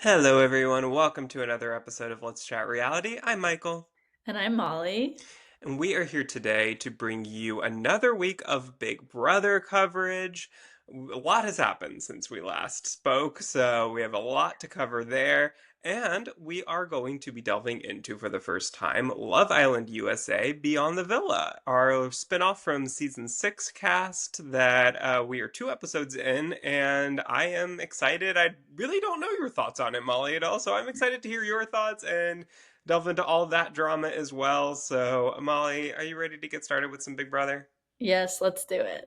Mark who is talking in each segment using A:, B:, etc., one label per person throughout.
A: Hello, everyone. Welcome to another episode of Let's Chat Reality. I'm Michael,
B: And I'm Molly.
A: and we are here today to bring you another week of Big Brother coverage. A lot has happened since we last spoke, so we have a lot to cover there. And we are going to be delving into, for the first time, Love Island USA Beyond the Villa, our spinoff from season 6 cast that we are 2 episodes in, and I am excited. I really don't know your thoughts on it, Molly, at all, so I'm excited to hear your thoughts and delve into all that drama as well. So, Molly, are you ready to get started with some Big Brother?
B: Yes, let's do it.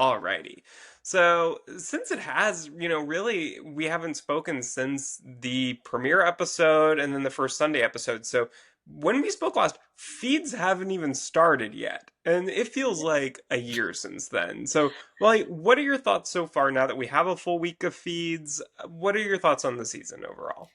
A: Alrighty. So, since it has, really, we haven't spoken since the premiere episode and then the first Sunday episode. So, when we spoke last, feeds haven't even started yet. And it feels like a year since then. So, Molly, what are your thoughts so far now that we have a full week of feeds? What are your thoughts on the season overall?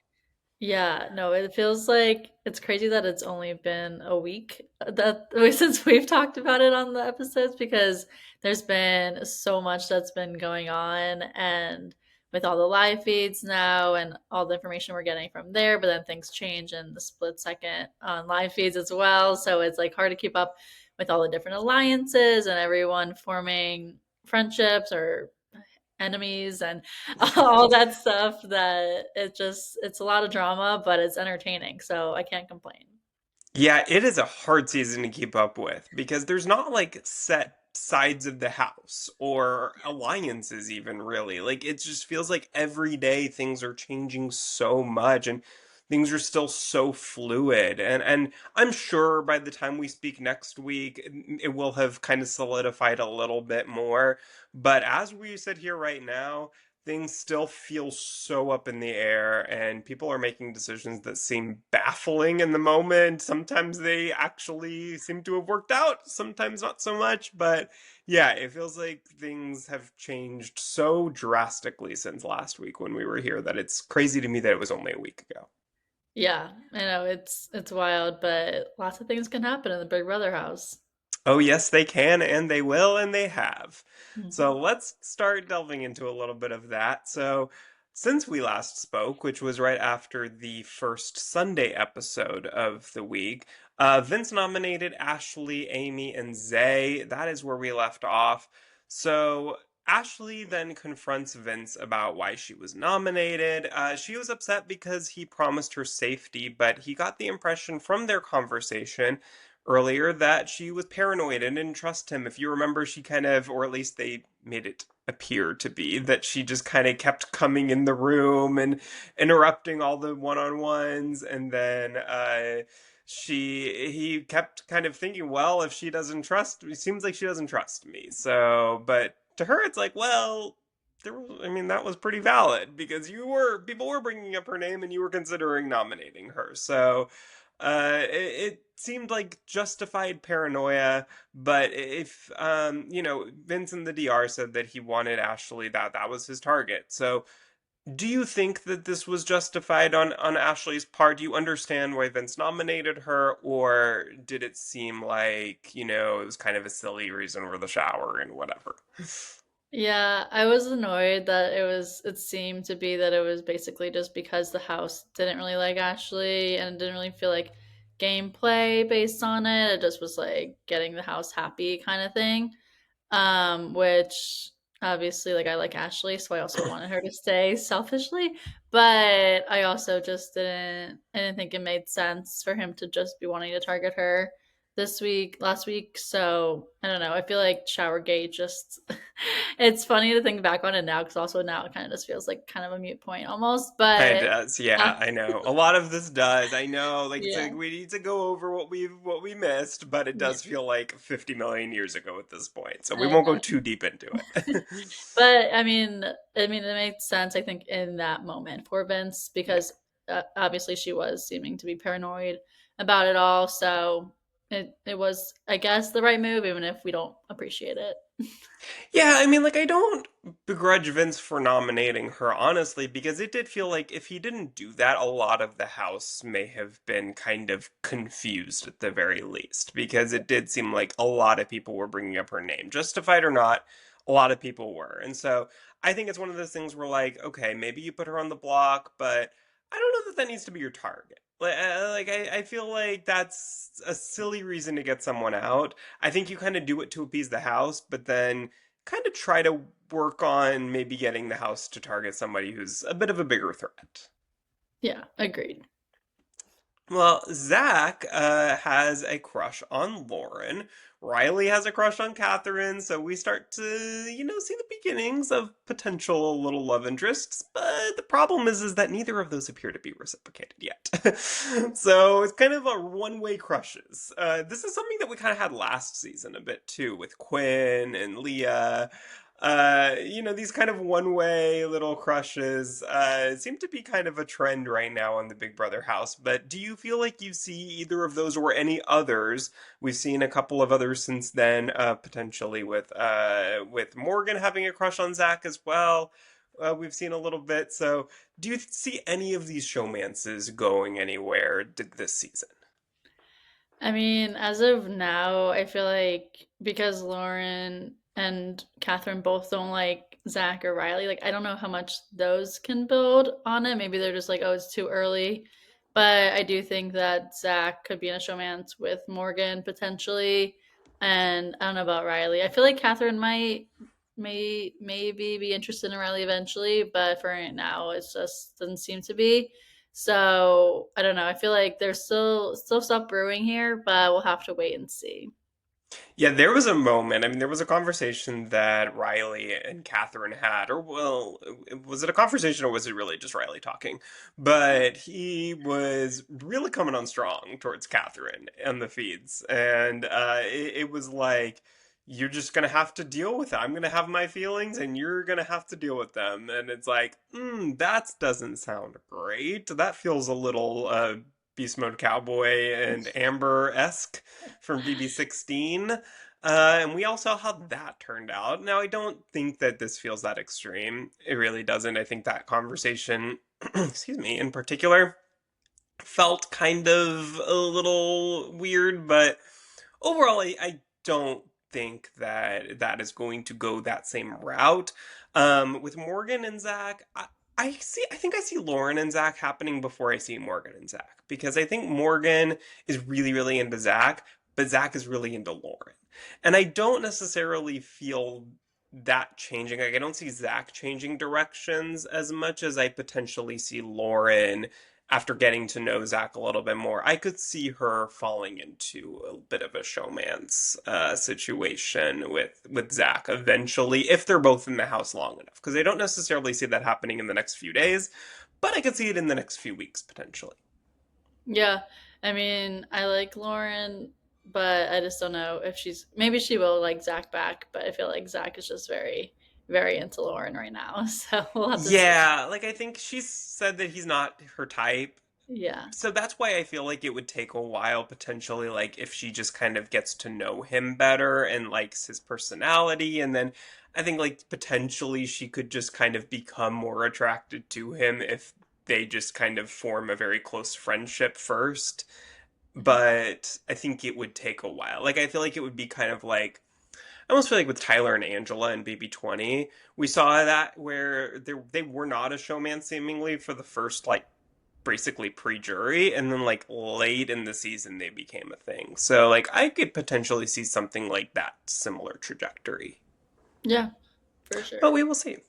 B: Yeah, no, it feels like it's crazy that it's only been a week that since we've talked about it on the episodes because there's been so much that's been going on and with all the live feeds now and all the information we're getting from there, but then things change in the split second on live feeds as well. So it's like hard to keep up with all the different alliances and everyone forming friendships or enemies and all that stuff that it's a lot of drama, but it's entertaining, so I can't complain.
A: Yeah, it is a hard season to keep up with because there's not like set sides of the house or alliances even really. Like it just feels like every day things are changing so much and things are still so fluid. And I'm sure by the time we speak next week it will have kind of solidified a little bit more. But as we sit here right now, things still feel so up in the air and people are making decisions that seem baffling in the moment. Sometimes they actually seem to have worked out, sometimes not so much, but yeah, it feels like things have changed so drastically since last week when we were here that it's crazy to me that it was only a week ago.
B: Yeah, I know it's wild, but lots of things can happen in the Big Brother house.
A: Oh, yes, they can, and they will, and they have. So
B: Mhm.
A: let's start delving into a little bit of that. So, since we last spoke, which was right after the first Sunday episode of the week, Vince nominated Ashley, Amy, and Zay. That is where we left off. So, Ashley then confronts Vince about why she was nominated. She was upset because he promised her safety, but he got the impression from their conversation earlier that she was paranoid and didn't trust him. If you remember, she kind of, or at least they made it appear to be, that she just kind of kept coming in the room and interrupting all the one-on-ones, and then he kept kind of thinking, well, if she doesn't trust, it seems like she doesn't trust me. So, but to her, it's like, well, I mean, that was pretty valid because people were bringing up her name and you were considering nominating her. So, it seemed like justified paranoia, but if Vince in the DR said that he wanted Ashley, that was his target. So, do you think that this was justified on Ashley's part? Do you understand why Vince nominated her, or did it seem like, it was kind of a silly reason for the shower and whatever?
B: Yeah, I was annoyed that it seemed to be that it was basically just because the house didn't really like Ashley and didn't really feel like gameplay based on it. It just was like getting the house happy kind of thing. Which obviously like I like Ashley, so I also wanted her to stay selfishly, but I also just I didn't think it made sense for him to just be wanting to target her last week. So I don't know. I feel like Showergate just it's funny to think back on it now because also now it kind of just feels like kind of a mute point almost.
A: It
B: But
A: does, yeah,
B: uh,
A: I know. A lot of this does. I know, like it's
B: yeah,
A: like we need to go over what we missed, but it
B: yeah,
A: does feel like 50 million years ago at this point. So we
B: I
A: won't go
B: know.
A: too deep into it.
B: But I mean, it made sense. I think in that moment for Vince
A: Yeah.
B: because obviously she was seeming to be paranoid about it all. So it was, I guess, the right move, even if we don't appreciate it.
A: Yeah, I mean, like, I don't begrudge Vince for nominating her, honestly, because it did feel like if he didn't do that, a lot of the house may have been kind of confused at the very least, because it did seem like a lot of people were bringing up her name. Justified or not, a lot of people were. And so I think it's one of those things where, like, okay, maybe you put her on the block, but. I don't know that that needs to be your target. I feel like that's a silly reason to get someone out. I think you kind of do it to appease the house, but then kind of try to work on maybe getting the house to target somebody who's a bit of a bigger threat.
B: Yeah, agreed.
A: Well, Zach has a crush on Lauren. Riley has a crush on Catherine, so we start to, see the beginnings of potential little love interests. But the problem is that neither of those appear to be reciprocated yet. So it's kind of a one-way crushes. This is something that we kind of had last season a bit too, with Quinn and Leah. These kind of one-way little crushes seem to be kind of a trend right now in the Big Brother house. But do you feel like you see either of those or any others? We've seen a couple of others since then, potentially with Morgan having a crush on Zach as well. We've seen a little bit. So, do you see any of these showmances going anywhere this season?
B: I mean, as of now, I feel like because Lauren and Catherine both don't like Zach or Riley, like I don't know how much those can build on it. Maybe they're just like, oh, it's too early. But I do think that Zach could be in a showmance with Morgan potentially. And I don't know about Riley. I feel like Catherine maybe be interested in Riley eventually, but for right now, it just doesn't seem to be. So I don't know. I feel like there's still stuff brewing here, but we'll have to wait and see.
A: Yeah, there was a moment. I mean, there was a conversation that Riley and Catherine had, or well, was it a conversation or was it really just Riley talking? But he was really coming on strong towards Catherine and the feeds, and it was like, you're just gonna have to deal with it. I'm gonna have my feelings, and you're gonna have to deal with them. And it's like, that doesn't sound great. That feels a little Beast Mode Cowboy and Amber-esque from BB16. And we all saw how that turned out. Now, I don't think that this feels that extreme. It really doesn't. I think that conversation, excuse me, in particular, felt kind of a little weird, but overall, I don't think that that is going to go that same route. With Morgan and Zach, I think I see Lauren and Zach happening before I see Morgan and Zach because I think Morgan is really, really into Zach, but Zach is really into Lauren. And I don't necessarily feel that changing. Like, I don't see Zach changing directions as much as I potentially see Lauren after getting to know Zach a little bit more. I could see her falling into a bit of a showman's situation with Zach eventually, if they're both in the house long enough. Because I don't necessarily see that happening in the next few days, but I could see it in the next few weeks potentially.
B: Yeah, I mean, I like Lauren, but I just don't know if maybe she will like Zach back, but I feel like Zach is just very into Lauren right now. So we'll have to see.
A: Yeah, like I think she's said that he's not her type,
B: Yeah.
A: so that's why I feel like it would take a while potentially, like if she just kind of gets to know him better and likes his personality, and then I think like potentially she could just kind of become more attracted to him if they just kind of form a very close friendship first.
B: Mhm.
A: But I think it would take a while. Like I feel like it would be kind of like I almost feel like with Tyler and Angela and Baby 20, we saw that where they were not a showman seemingly for the first like basically pre-jury, and then like late in the season they became a thing. So like I could potentially see something like that similar trajectory,
B: Yeah, for
A: but
B: sure.
A: we will see.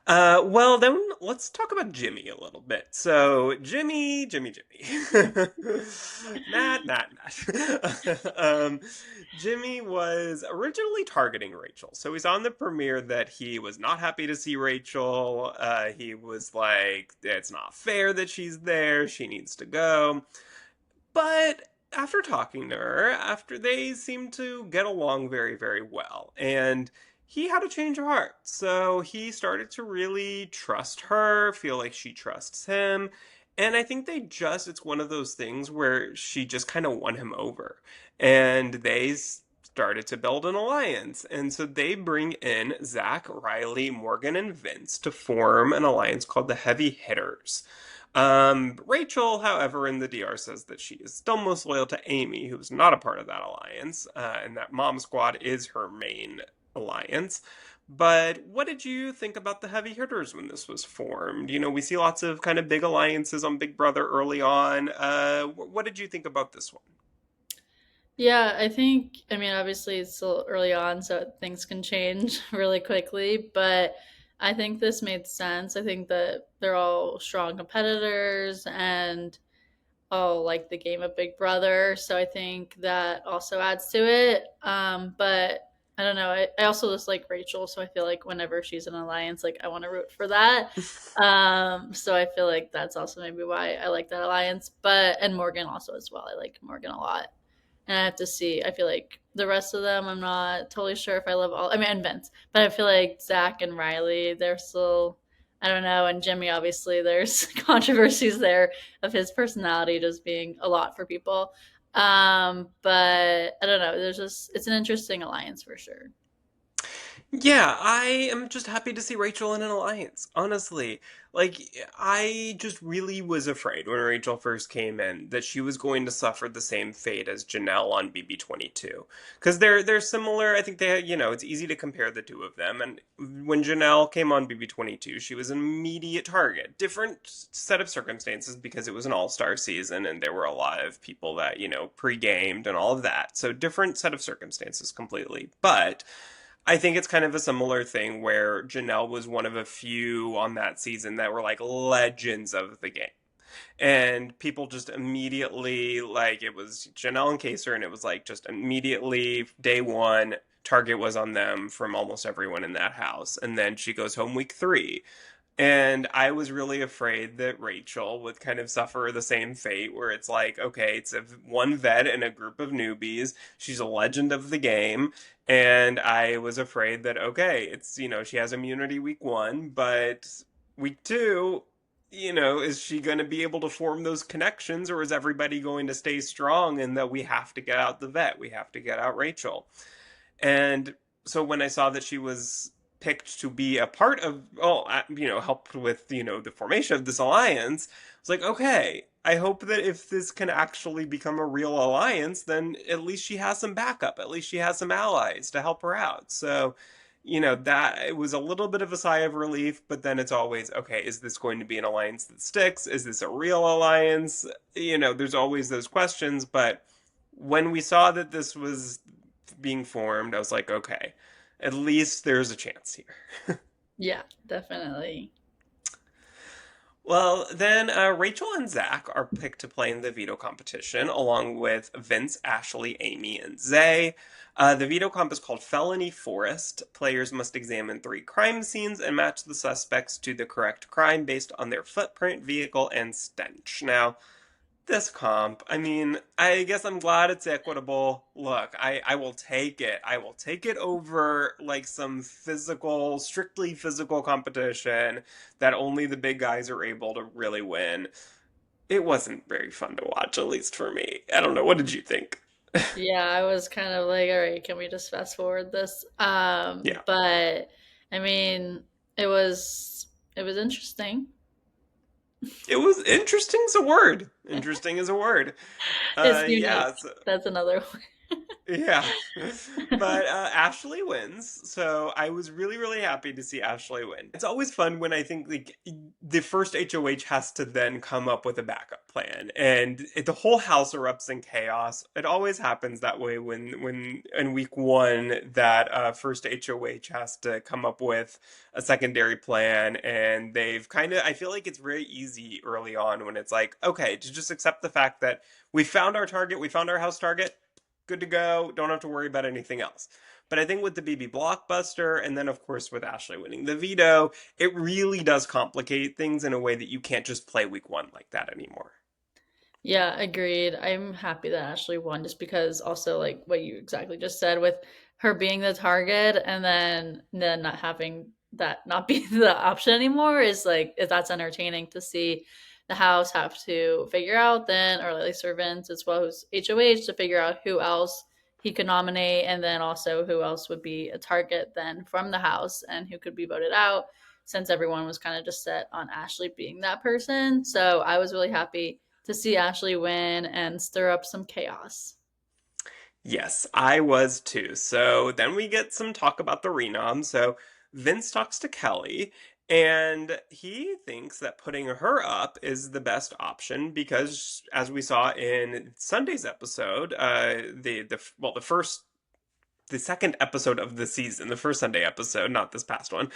A: Well, then let's talk about Jimmy a little bit. So, Jimmy. Matt. Jimmy was originally targeting Rachel. So he's on the premiere that he was not happy to see Rachel. He was like, it's not fair that she's there. She needs to go. But after talking to her, after they seemed to get along very, very well, and he had a change of heart. So he started to really trust her, feel like she trusts him. And I think it's one of those things where she just kind of won him over. And they started to build an alliance. And so they bring in Zach, Riley, Morgan, and Vince to form an alliance called the Heavy Hitters. Rachel, however, in the DR says that she is still most loyal to Amy, who's not a part of that alliance, and that Mom Squad is her main alliance. But what did you think about the heavy hitters when this was formed? We see lots of kind of big alliances on Big Brother early on. What did you think about this one?
B: Yeah, I think, I mean, obviously it's still early on, so things can change really quickly, but I think this made sense. I think that they're all strong competitors and all like the game of Big Brother, so I think that also adds to it. But I don't know. I also just like Rachel, so I feel like whenever she's in an alliance, like I want to root for that. So I feel like that's also maybe why I like that alliance. But and Morgan also as well. I like Morgan a lot. And I have to see. I feel like the rest of them, I'm not totally sure if I love all. I mean, and Vince, but I feel like Zach and Riley, they're still, I don't know. And Jimmy, obviously, there's controversies there of his personality just being a lot for people. But I don't know. There's just, it's an interesting alliance for sure.
A: Yeah, I am just happy to see Rachel in an alliance, honestly. Like, I just really was afraid when Rachel first came in that she was going to suffer the same fate as Janelle on BB22. Because they're similar. I think it's easy to compare the two of them. And when Janelle came on BB22, she was an immediate target. Different set of circumstances because it was an all-star season and there were a lot of people that, pre-gamed and all of that. So different set of circumstances completely. But I think it's kind of a similar thing where Janelle was one of a few on that season that were like legends of the game. And people just immediately, like, it was Janelle and Kaser, and it was like just immediately day one, target was on them from almost everyone in that house. And then she goes home week three. And I was really afraid that Rachel would kind of suffer the same fate where it's like, okay, it's one vet and a group of newbies. She's a legend of the game. And I was afraid that, okay, she has immunity week one, but week two, is she going to be able to form those connections or is everybody going to stay strong and that we have to get out the vet? We have to get out Rachel. And so when I saw that she was picked to be a part of, help with, the formation of this alliance, I was like, okay, I hope that if this can actually become a real alliance, then at least she has some backup. At least she has some allies to help her out. So, that it was a little bit of a sigh of relief, but then it's always, okay, is this going to be an alliance that sticks? Is this a real alliance? There's always those questions, but when we saw that this was being formed, I was like, okay, at least there's a chance here.
B: Yeah, definitely.
A: Well, then Rachel and Zach are picked to play in the veto competition, along with Vince, Ashley, Amy, and Zay. The veto comp is called Felony Forest. Players must examine 3 crime scenes and match the suspects to the correct crime based on their footprint, vehicle, and stench. Now, this comp, I mean, I guess I'm glad it's equitable. Look, I will take it. I will take it over like some strictly physical competition that only the big guys are able to really win. It wasn't very fun to watch, at least for me. I don't know. What did you think?
B: Yeah, I was kind of like, all right, can we just fast forward this?
A: Yeah.
B: But I mean, it was interesting.
A: It was interesting as a word. Interesting as a word.
B: It's
A: Yeah,
B: unique. That's another one.
A: yeah. But Ashley wins. So I was really, really happy to see Ashley win. It's always fun when I think like the first HOH has to then come up with a backup plan. And the whole house erupts in chaos. It always happens that way when in week one that first HOH has to come up with a secondary plan. And they've kind of, I feel like it's very easy early on when it's like, okay, to just accept the fact that we found our target, we found our house target, good to go. Don't have to worry about anything else. But I think with the BB blockbuster, and then of course with Ashley winning the veto, it really does complicate things in a way that you can't just play week one like that anymore.
B: Yeah, agreed. I'm happy that Ashley won just because also like what you exactly just said with her being the target and then not having that not be the option anymore is like if that's entertaining to see the house have to figure out then or at least servants as well as HOH to figure out who else he could nominate and then also who else would be a target then from the house and who could be voted out since everyone was kind of just set on Ashley being that person. So I was really happy to see Ashley win and stir up some chaos.
A: Yes, I was too. So then we get some talk about the renom. So Vince talks to Kelly, and he thinks that putting her up is the best option because, as we saw in Sunday's episode, the second episode of the season, the first Sunday episode, not this past one,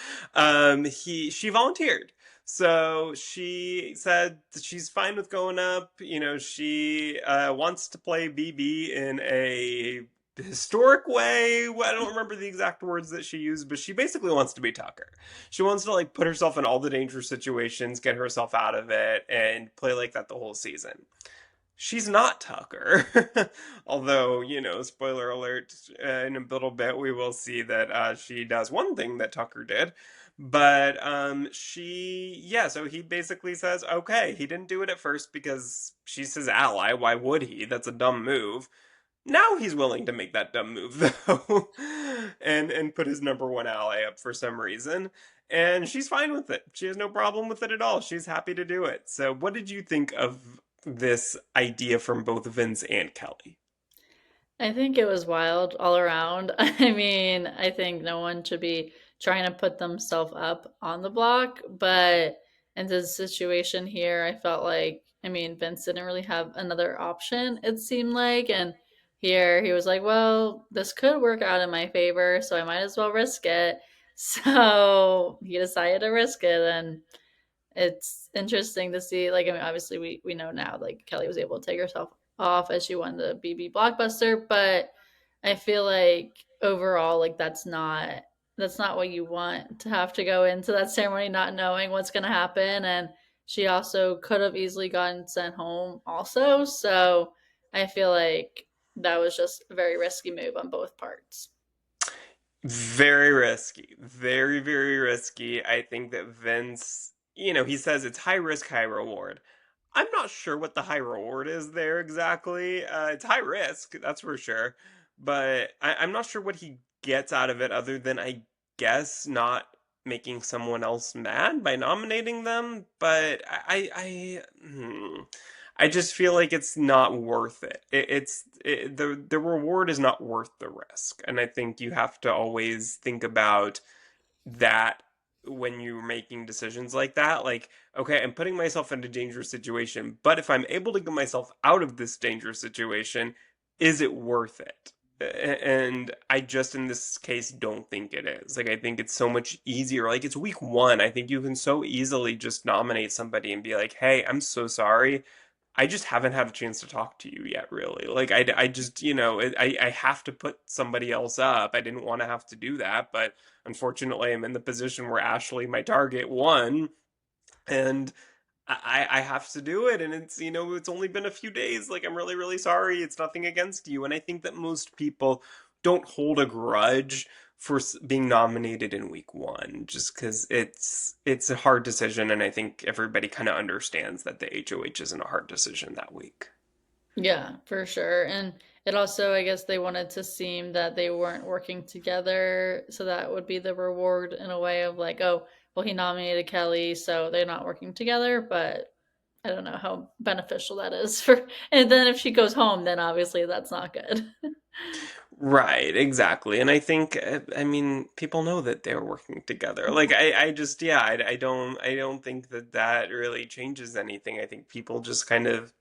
A: she volunteered. So she said that she's fine with going up. You know, she wants to play BB in a historic way. I don't remember the exact words that she used, but she basically wants to be Tucker. She wants to like put herself in all the dangerous situations, get herself out of it, and play like that the whole season. She's not Tucker. Although, you know, spoiler alert, in a little bit we will see that she does one thing that Tucker did. But so he basically says, okay, he didn't do it at first because she's his ally. Why would he? That's a dumb move. Now he's willing to make that dumb move, though, and put his number one ally up for some reason. And she's fine with it. She has no problem with it at all. She's happy to do it. So, what did you think of this idea from both Vince and Kelly?
B: I think it was wild all around. I mean, I think no one should be trying to put themselves up on the block, but in this situation here, I felt like, I mean, Vince didn't really have another option, it seemed like. And here he was like, well, this could work out in my favor, so I might as well risk it. So he decided to risk it. And it's interesting to see. Like, I mean, obviously, we know now, like, Kelly was able to take herself off as she won the BB blockbuster, but I feel like overall, like, that's not what you want, to have to go into that ceremony not knowing what's going to happen. And she also could have easily gotten sent home also. So I feel like that was just a very risky move on both parts.
A: Very risky. Very, very risky. I think that Vince, you know, he says it's high risk, high reward. I'm not sure what the high reward is there exactly. It's high risk, that's for sure. But I'm not sure what he gets out of it other than, I guess, not making someone else mad by nominating them. But I just feel like it's not worth it. The reward is not worth the risk, and I think you have to always think about that when you're making decisions like that. Like, okay, I'm putting myself in a dangerous situation, but if I'm able to get myself out of this dangerous situation, is it worth it? And I just, in this case, don't think it is. Like, I think it's so much easier. Like, it's week one. I think you can so easily just nominate somebody and be like, hey, I'm so sorry. I just haven't had a chance to talk to you yet, really. Like, I just, you know, I have to put somebody else up. I didn't want to have to do that, but unfortunately, I'm in the position where Ashley, my target, won, and I have to do it. And it's, you know, it's only been a few days. Like, I'm really, really sorry. It's nothing against you. And I think that most people don't hold a grudge for being nominated in week one, just because it's a hard decision, and I think everybody kind of understands that the HOH isn't a hard decision that week.
B: Yeah, for sure. And it also, I guess they wanted to seem that they weren't working together. So that would be the reward in a way of like, oh, well, he nominated Kelly, so they're not working together. But I don't know how beneficial that is for. And then if she goes home, then obviously that's not good.
A: Right, exactly. And I think, I mean, people know that they're working together. Like, I just, yeah, I don't think that that really changes anything. I think people just kind of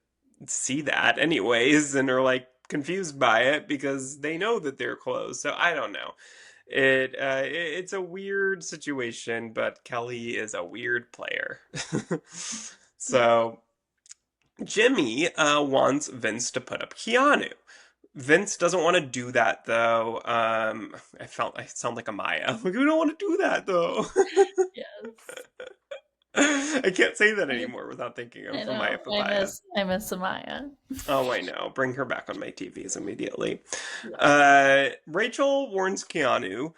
A: see that anyways and are like confused by it because they know that they're close. So I don't know. It's a weird situation, but Kelly is a weird player.
B: Yeah.
A: So Jimmy wants Vince to put up Keanu. Vince doesn't want to do that though. I sound like a Maya. Like, we don't want to do that though.
B: Yes.
A: I can't say that
B: I,
A: anymore without thinking
B: I
A: of Maya
B: know.
A: Papaya.
B: I miss Samaya.
A: Oh, I know. Bring her back on my TVs immediately.
B: Yes.
A: Rachel warns Keanu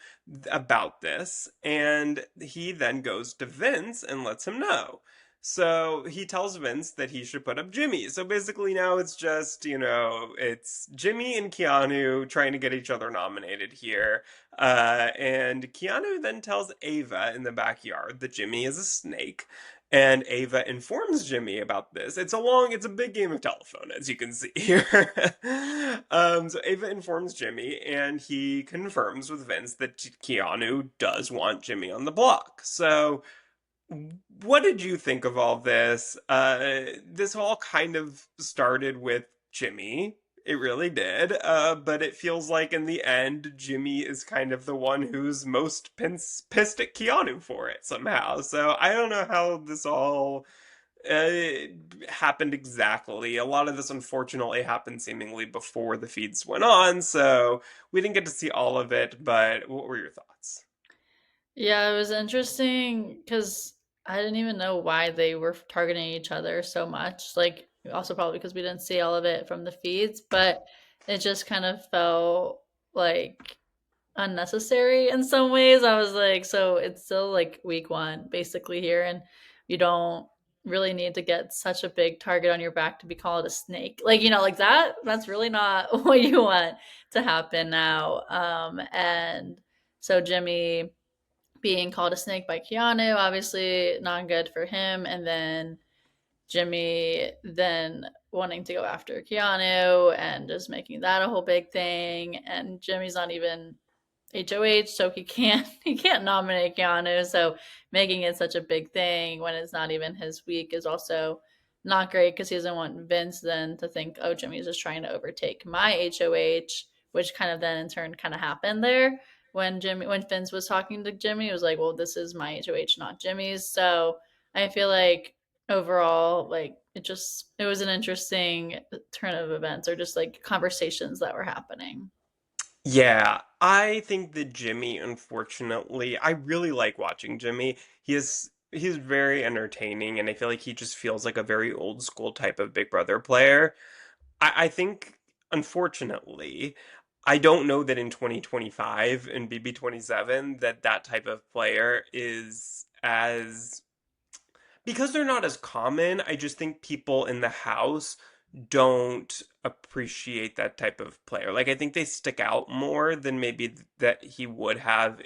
A: about this, and he then goes to Vince and lets him know. So he tells Vince that he should put up Jimmy. So basically now it's just, you know, it's Jimmy and Keanu trying to get each other nominated here. And Keanu then tells Ava in the backyard that Jimmy is a snake. And Ava informs Jimmy about this. It's a big game of telephone, as you can see here. So Ava informs Jimmy, and he confirms with Vince that Keanu does want Jimmy on the block. So what did you think of all this? This all kind of started with Jimmy. It really did. But it feels like in the end, Jimmy is kind of the one who's most pissed at Keanu for it somehow. So I don't know how this all uh, happened exactly. A lot of this, unfortunately, happened seemingly before the feeds went on. So we didn't get to see all of it. But what were your thoughts?
B: Yeah, it was interesting because I didn't even know why they were targeting each other so much. Like, also probably because we didn't see all of it from the feeds, but it just kind of felt like unnecessary in some ways. I was like, so it's still like week one basically here, and you don't really need to get such a big target on your back to be called a snake. Like, like that, that's really not what you want to happen now. And so Jimmy being called a snake by Keanu, obviously not good for him. And then Jimmy then wanting to go after Keanu and just making that a whole big thing. And Jimmy's not even HOH, so he can't nominate Keanu. So making it such a big thing when it's not even his week is also not great because he doesn't want Vince then to think, oh, Jimmy's just trying to overtake my HOH, which kind of then in turn kind of happened there when Vince was talking to Jimmy. It was like, well, this is my HOH, not Jimmy's. So I feel like overall, like it was an interesting turn of events or just like conversations that were happening.
A: Yeah, I think that Jimmy, unfortunately, I really like watching Jimmy. He's very entertaining, and I feel like he just feels like a very old school type of Big Brother player. I think, unfortunately, I don't know that in 2025 and BB27 that that type of player is as because they're not as common. I just think people in the house don't appreciate that type of player. Like I think they stick out more than maybe that he would have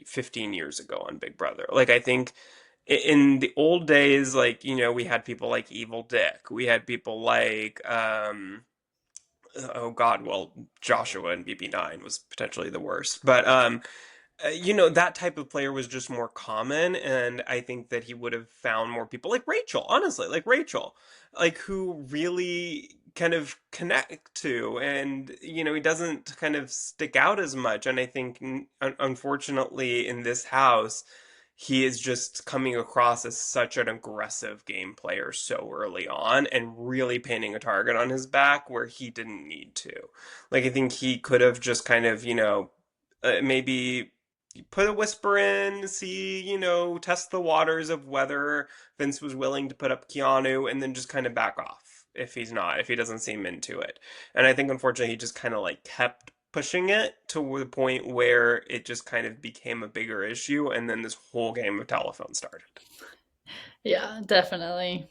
A: 15 years ago on Big Brother. Like I think in the old days, like we had people like Evil Dick, we had people like oh God, well Joshua and BB9 was potentially the worst, but that type of player was just more common, and I think that he would have found more people like Rachel, honestly, like Rachel, like who really kind of connect to, and he doesn't kind of stick out as much. And I think, unfortunately, in this house, he is just coming across as such an aggressive game player so early on and really painting a target on his back where he didn't need to. Like, I think he could have just kind of, maybe put a whisper in, see, test the waters of whether Vince was willing to put up Keanu and then just kind of back off if he doesn't seem into it. And I think unfortunately he just kind of like kept pushing it to the point where it just kind of became a bigger issue and then this whole game of telephone started.
B: Yeah, definitely.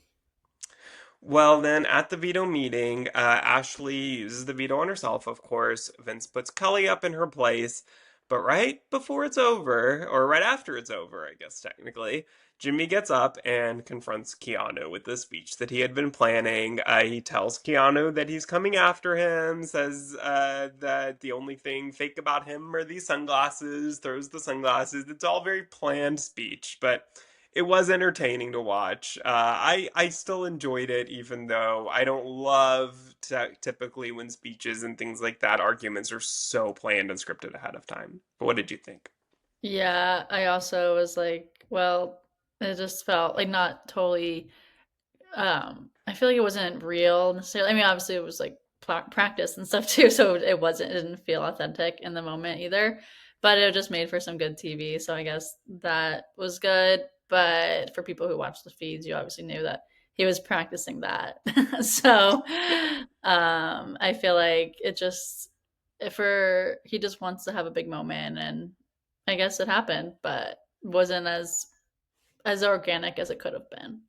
A: Well, then at the veto meeting, Ashley uses the veto on herself, of course. Vince puts Kelly up in her place. But right before it's over, or right after it's over, I guess technically, Jimmy gets up and confronts Keanu with the speech that he had been planning. He tells Keanu that he's coming after him, says that the only thing fake about him are these sunglasses, throws the sunglasses. It's all very planned speech, but it was entertaining to watch. I still enjoyed it, even though I don't love typically when speeches and things like that, arguments are so planned and scripted ahead of time. But what did you think?
B: Yeah, I also was like, well, it just felt like not totally I feel like it wasn't real necessarily. I mean, obviously it was like practice and stuff too, so it didn't feel authentic in the moment either. But it just made for some good TV, so I guess that was good. But for people who watch the feeds, you obviously knew that he was practicing that. So I feel like it just for he just wants to have a big moment, and I guess it happened, but wasn't as organic as it could have been.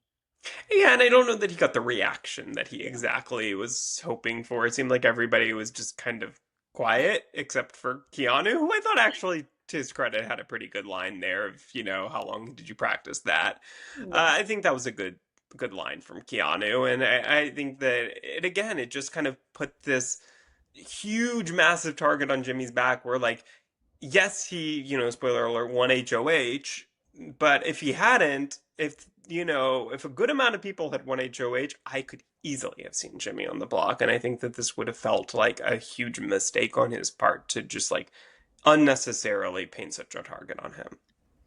A: Yeah, and I don't know that he got the reaction that he exactly was hoping for. It seemed like everybody was just kind of quiet, except for Keanu, who I thought actually to his credit, had a pretty good line there of, how long did you practice that?
B: Yeah.
A: I think that was a good line from Keanu, and I think that it just kind of put this huge, massive target on Jimmy's back where, like, yes, he, spoiler alert, won HOH, but if he hadn't, if a good amount of people had won HOH, I could easily have seen Jimmy on the block. And I think that this would have felt like a huge mistake on his part to just like unnecessarily paint such a target on him.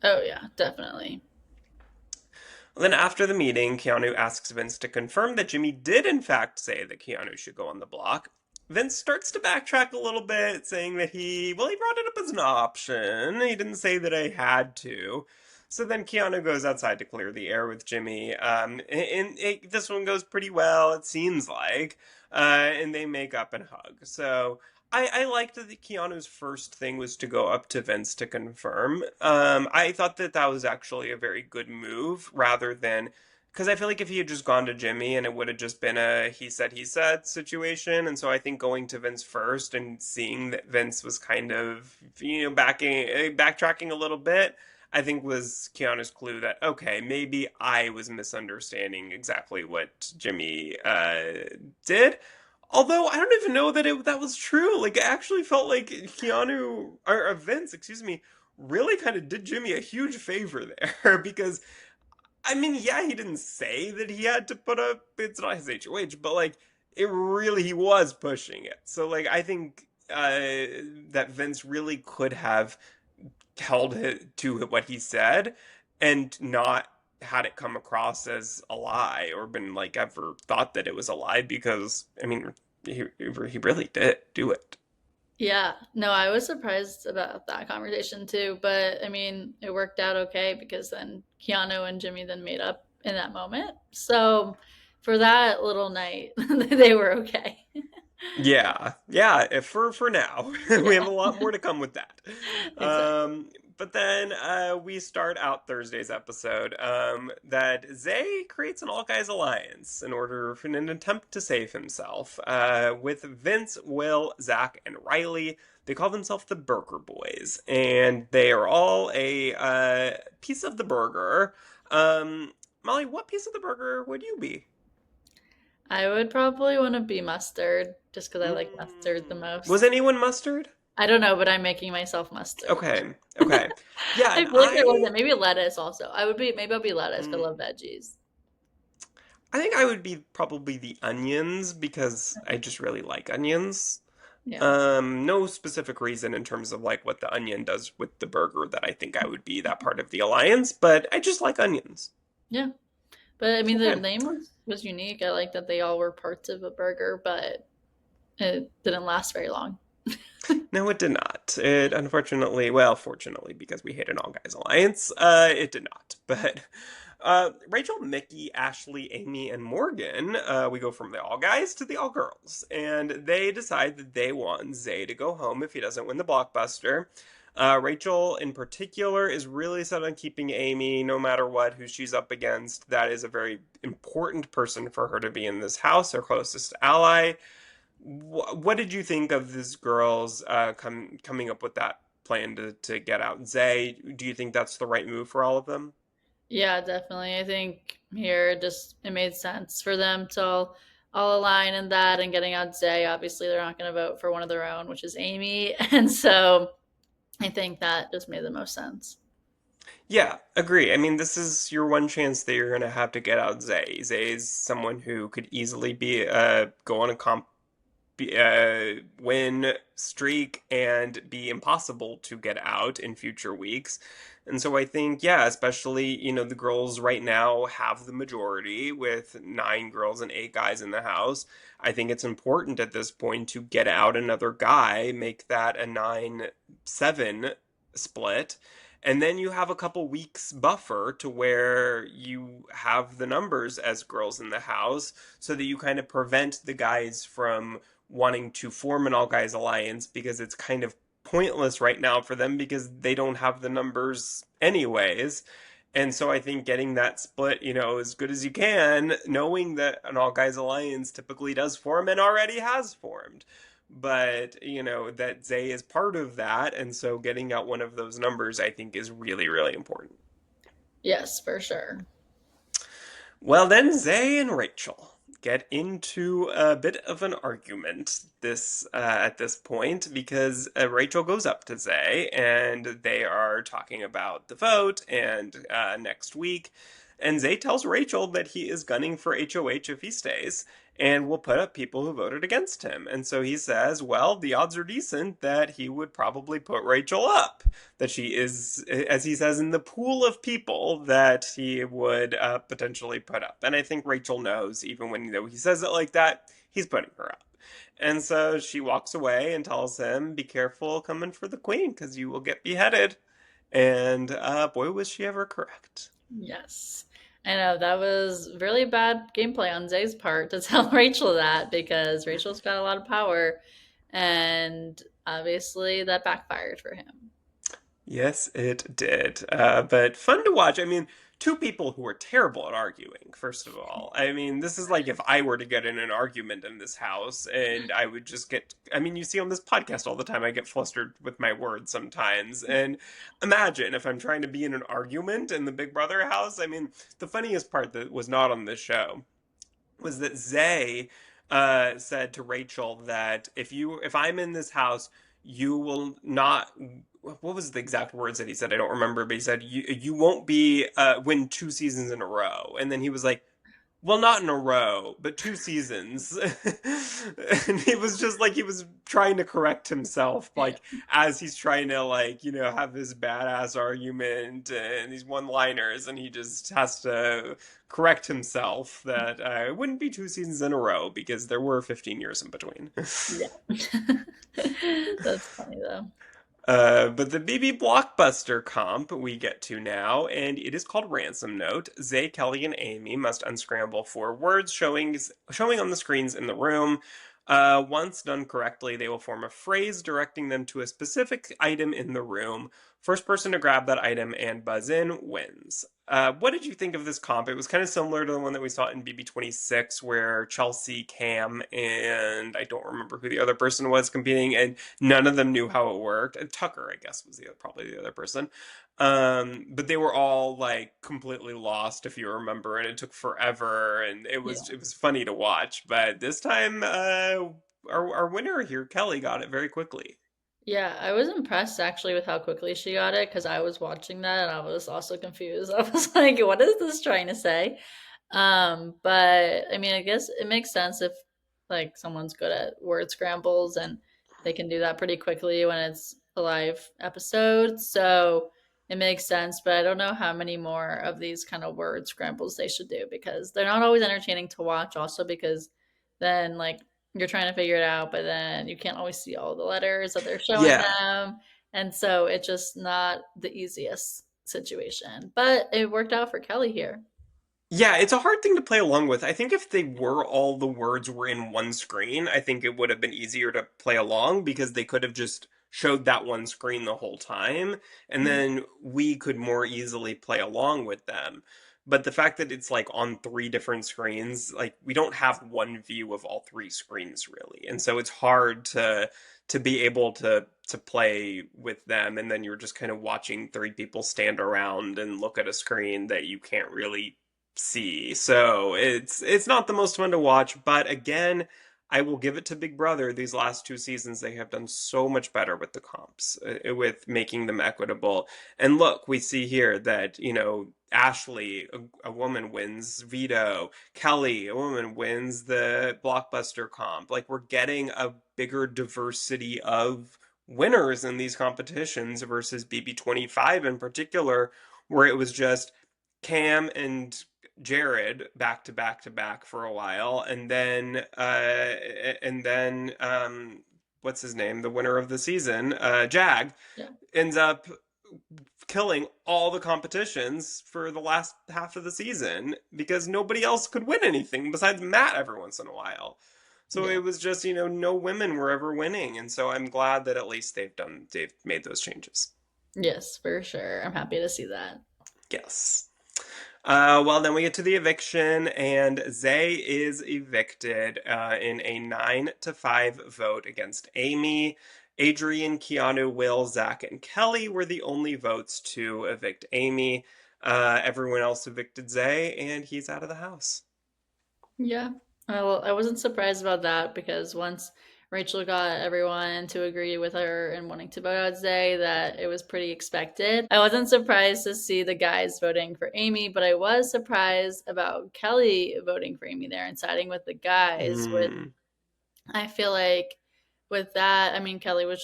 B: Oh yeah, definitely.
A: Then after the meeting, Keanu asks Vince to confirm that Jimmy did in fact say that Keanu should go on the block. Vince starts to backtrack a little bit, saying that he brought it up as an option. He didn't say that I had to. So then Keanu goes outside to clear the air with Jimmy. This one goes pretty well, it seems like. And they make up and hug. So I liked that Keanu's first thing was to go up to Vince to confirm. I thought that that was actually a very good move rather than because I feel like if he had just gone to Jimmy and it would have just been a he said situation. And so I think going to Vince first and seeing that Vince was kind of, backtracking a little bit, I think was Keanu's clue that, okay, maybe I was misunderstanding exactly what Jimmy did. Although I don't even know that that was true. Like, I actually felt like Keanu, or Vince, excuse me, really kind of did Jimmy a huge favor there because I mean, yeah, he didn't say that he had to put up, it's not his HOH, but like, he was pushing it. So, like, I think that Vince really could have held it to what he said and not had it come across as a lie or been like ever thought that it was a lie because, I mean, he really did do it.
B: Yeah, no, I was surprised about that conversation too, but I mean, it worked out okay because then Keanu and Jimmy then made up in that moment. So for that little night, they were okay.
A: Yeah, yeah. For now, we have
B: Yeah,
A: a lot more to come with that.
B: exactly.
A: But then we start out Thursday's episode that Zay creates an all guys alliance in an attempt to save himself with Vince, Will, Zach, and Riley. They call themselves the Burger Boys, and they are all a piece of the burger. Molly, what piece of the burger would you be?
B: I would probably want to be mustard just because I like mustard the
A: Was
B: most.
A: anyone mustard?
B: I don't know, but I'm making myself mustard.
A: Okay, okay. Yeah,
B: I
A: and
B: feel like there wasn't. Maybe lettuce also. I would be, maybe I'll be lettuce, but I
A: mm,
B: love veggies.
A: I think I would be probably the onions because I just really like onions.
B: Yeah.
A: No specific reason in terms of like what the onion does with the burger that I think I would be that part of the alliance, but I just like onions.
B: Yeah. But I mean, the
A: Okay.
B: name was unique. I like that they all were parts of a burger, but it didn't last very long.
A: No, it did not. It unfortunately, fortunately, because we hate an all guys alliance, it did not. But Rachel, Mickey, Ashley, Amy, and Morgan, we go from the all guys to the all girls, and they decide that they want Zay to go home if he doesn't win the blockbuster. Rachel, in particular, is really set on keeping Amy no matter what, who she's up against. That is a very important person for her to be in this house, her closest ally. What did you think of this girls coming up with that plan to get out Zay? Do you think that's the right move for all of them?
B: Yeah, definitely. I think here it made sense for them to all align in that and getting out Zay. Obviously, they're not going to vote for one of their own, which is Amy, and so I think that just made the most sense.
A: Yeah, agree. I mean, this is your one chance that you're gonna have to get out Zay. Zay is someone who could easily be go on a win streak and be impossible to get out in future weeks. And so I think, yeah, especially, the girls right now have the majority with 9 girls and 8 guys in the house. I think it's important at this point to get out another guy, make that a 9-7 split. And then you have a couple weeks buffer to where you have the numbers as girls in the house so that you kind of prevent the guys from wanting to form an all guys alliance because it's kind of pointless right now for them because they don't have the numbers anyways. And so I think getting that split, as good as you can, knowing that an all guys alliance typically does form and already has formed. but that Zay is part of that, and so getting out one of those numbers I think is really, really important.
B: Yes, for sure.
A: Well, then Zay and Rachel get into a bit of an argument at this point because Rachel goes up to Zay and they are talking about the vote and next week. And Zay tells Rachel that he is gunning for HOH if he stays and will put up people who voted against him. And so he says, well, the odds are decent that he would probably put Rachel up, that she is, as he says, in the pool of people that he would potentially put up. And I think Rachel knows, even when he says it like that, he's putting her up. And so she walks away and tells him, be careful coming for the queen, because you will get beheaded. And boy, was she ever correct.
B: Yes. I know that was really bad gameplay on Zay's part to tell Rachel that because Rachel's got a lot of power and obviously that backfired for him.
A: Yes, it did. But fun to watch. I mean, two people who are terrible at arguing, first of all. I mean, this is like if I were to get in an argument in this house and I would just get, I mean, you see on this podcast all the time, I get flustered with my words sometimes. And imagine if I'm trying to be in an argument in the Big Brother house. I mean, the funniest part that was not on this show was that Zay said to Rachel that if I'm in this house, you will not. What was the exact words that he said? I don't remember, but he said you won't be win 2 seasons in a row, and then he was like, well, not in a row, but 2 seasons. And he was just like, he was trying to correct himself,
B: Yeah.
A: like, as he's trying to, like, have this badass argument and these one liners, and he just has to correct himself that it wouldn't be 2 seasons in a row because there were 15 years in between.
B: Yeah. That's funny though.
A: But the BB Blockbuster comp we get to now, and it is called Ransom Note. Zay, Kelly, and Amy must unscramble 4 words showing on the screens in the room. Once done correctly, they will form a phrase directing them to a specific item in the room. First person to grab that item and buzz in wins. What did you think of this comp? It was kind of similar to the one that we saw in BB26, where Chelsea, Cam, and I don't remember who the other person was competing, and none of them knew how it worked. And Tucker, I guess, was probably the other person. But they were all like completely lost, if you remember, and it took forever, and it
B: Yeah.
A: was it was funny to watch. But this time, our winner here, Kelly, got it very quickly.
B: Yeah, I was impressed actually with how quickly she got it because I was watching that and I was also confused. I was like, what is this trying to say? But I mean, I guess it makes sense if like someone's good at word scrambles and they can do that pretty quickly when it's a live episode. So it makes sense, but I don't know how many more of these kind of word scrambles they should do because they're not always entertaining to watch also because then like you're trying to figure it out, but then you can't always see all the letters that they're showing
A: Yeah.
B: them. And so it's just not the easiest situation. But it worked out for Kelly here.
A: Yeah, it's a hard thing to play along with. I think if they were all the words were in one screen, I think it would have been easier to play along because they could have just showed that one screen the whole time, and then we could more easily play along with them. But the fact that it's like on 3 different screens, like we don't have one view of all 3 screens really. And so it's hard to be able to play with them, and then you're just kind of watching 3 people stand around and look at a screen that you can't really see. So it's not the most fun to watch, but again, I will give it to Big Brother. These last 2 seasons, they have done so much better with the comps, with making them equitable. And look, we see here that, Ashley, a woman wins veto. Kelly, a woman wins the blockbuster comp. Like we're getting a bigger diversity of winners in these competitions versus BB25 in particular, where it was just Cam and Jared back to back to back for a while, and then what's his name, the winner of the season, Jag,
B: Yeah.
A: ends up killing all the competitions for the last half of the season because nobody else could win anything besides Matt every once in a while. So
B: Yeah.
A: it was just, no women were ever winning, and so I'm glad that at least they've made those changes.
B: Yes, for sure. I'm happy to see that.
A: Yes. Well, then we get to the eviction, and Zay is evicted in a 9-5 vote against Amy. Adrian, Keanu, Will, Zach, and Kelly were the only votes to evict Amy. Everyone else evicted Zay, and he's out of the house.
B: Yeah. Well, I wasn't surprised about that because once Rachel got everyone to agree with her and wanting to vote out Zay, that it was pretty expected. I wasn't surprised to see the guys voting for Amy, but I was surprised about Kelly voting for Amy there and siding with the guys, with
A: Hmm.
B: I feel like with that, I mean Kelly was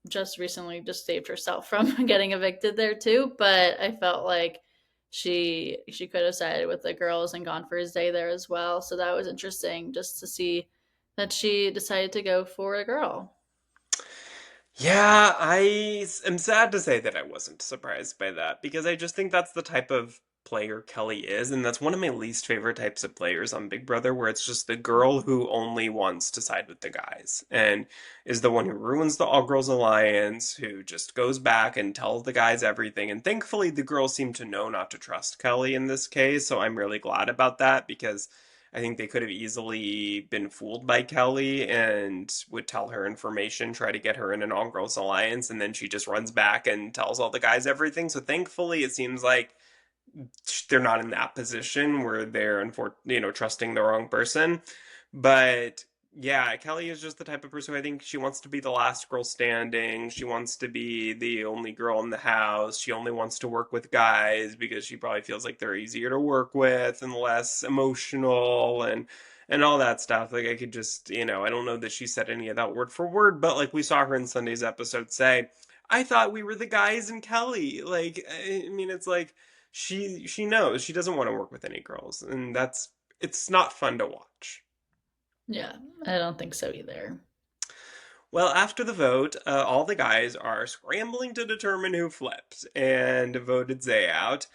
B: just recently just saved herself from getting evicted there too, but I felt like she could have sided with the girls and gone for his day there as well. So that was interesting just to see that she decided to go for a girl.
A: Yeah, am sad to say that I wasn't surprised by that because I just think that's the type of player Kelly is, and that's one of my least favorite types of players on Big Brother, where it's just the girl who only wants to side with the guys and is the one who ruins the All Girls Alliance, who just goes back and tells the guys everything. And thankfully, the girls seem to know not to trust Kelly in this case, so I'm really glad about that because I think they could have easily been fooled by Kelly and would tell her information, try to get her in an all girls alliance, and then she just runs back and tells all the guys everything. So thankfully, it seems like they're not in that position where they're trusting the wrong person. But yeah, Kelly is just the type of person who I think she wants to be the last girl standing. She wants to be the only girl in the house. She only wants to work with guys because she probably feels like they're easier to work with and less emotional and all that stuff. Like I could just, I don't know that she said any of that word for word, but like we saw her in Sunday's episode say, I thought we were the guys and Kelly. Like I mean it's like she knows she doesn't want to work with any girls, and it's not fun to watch.
B: Yeah, I don't think so either.
A: Well, after the vote, all the guys are scrambling to determine who flipped and voted Zay out.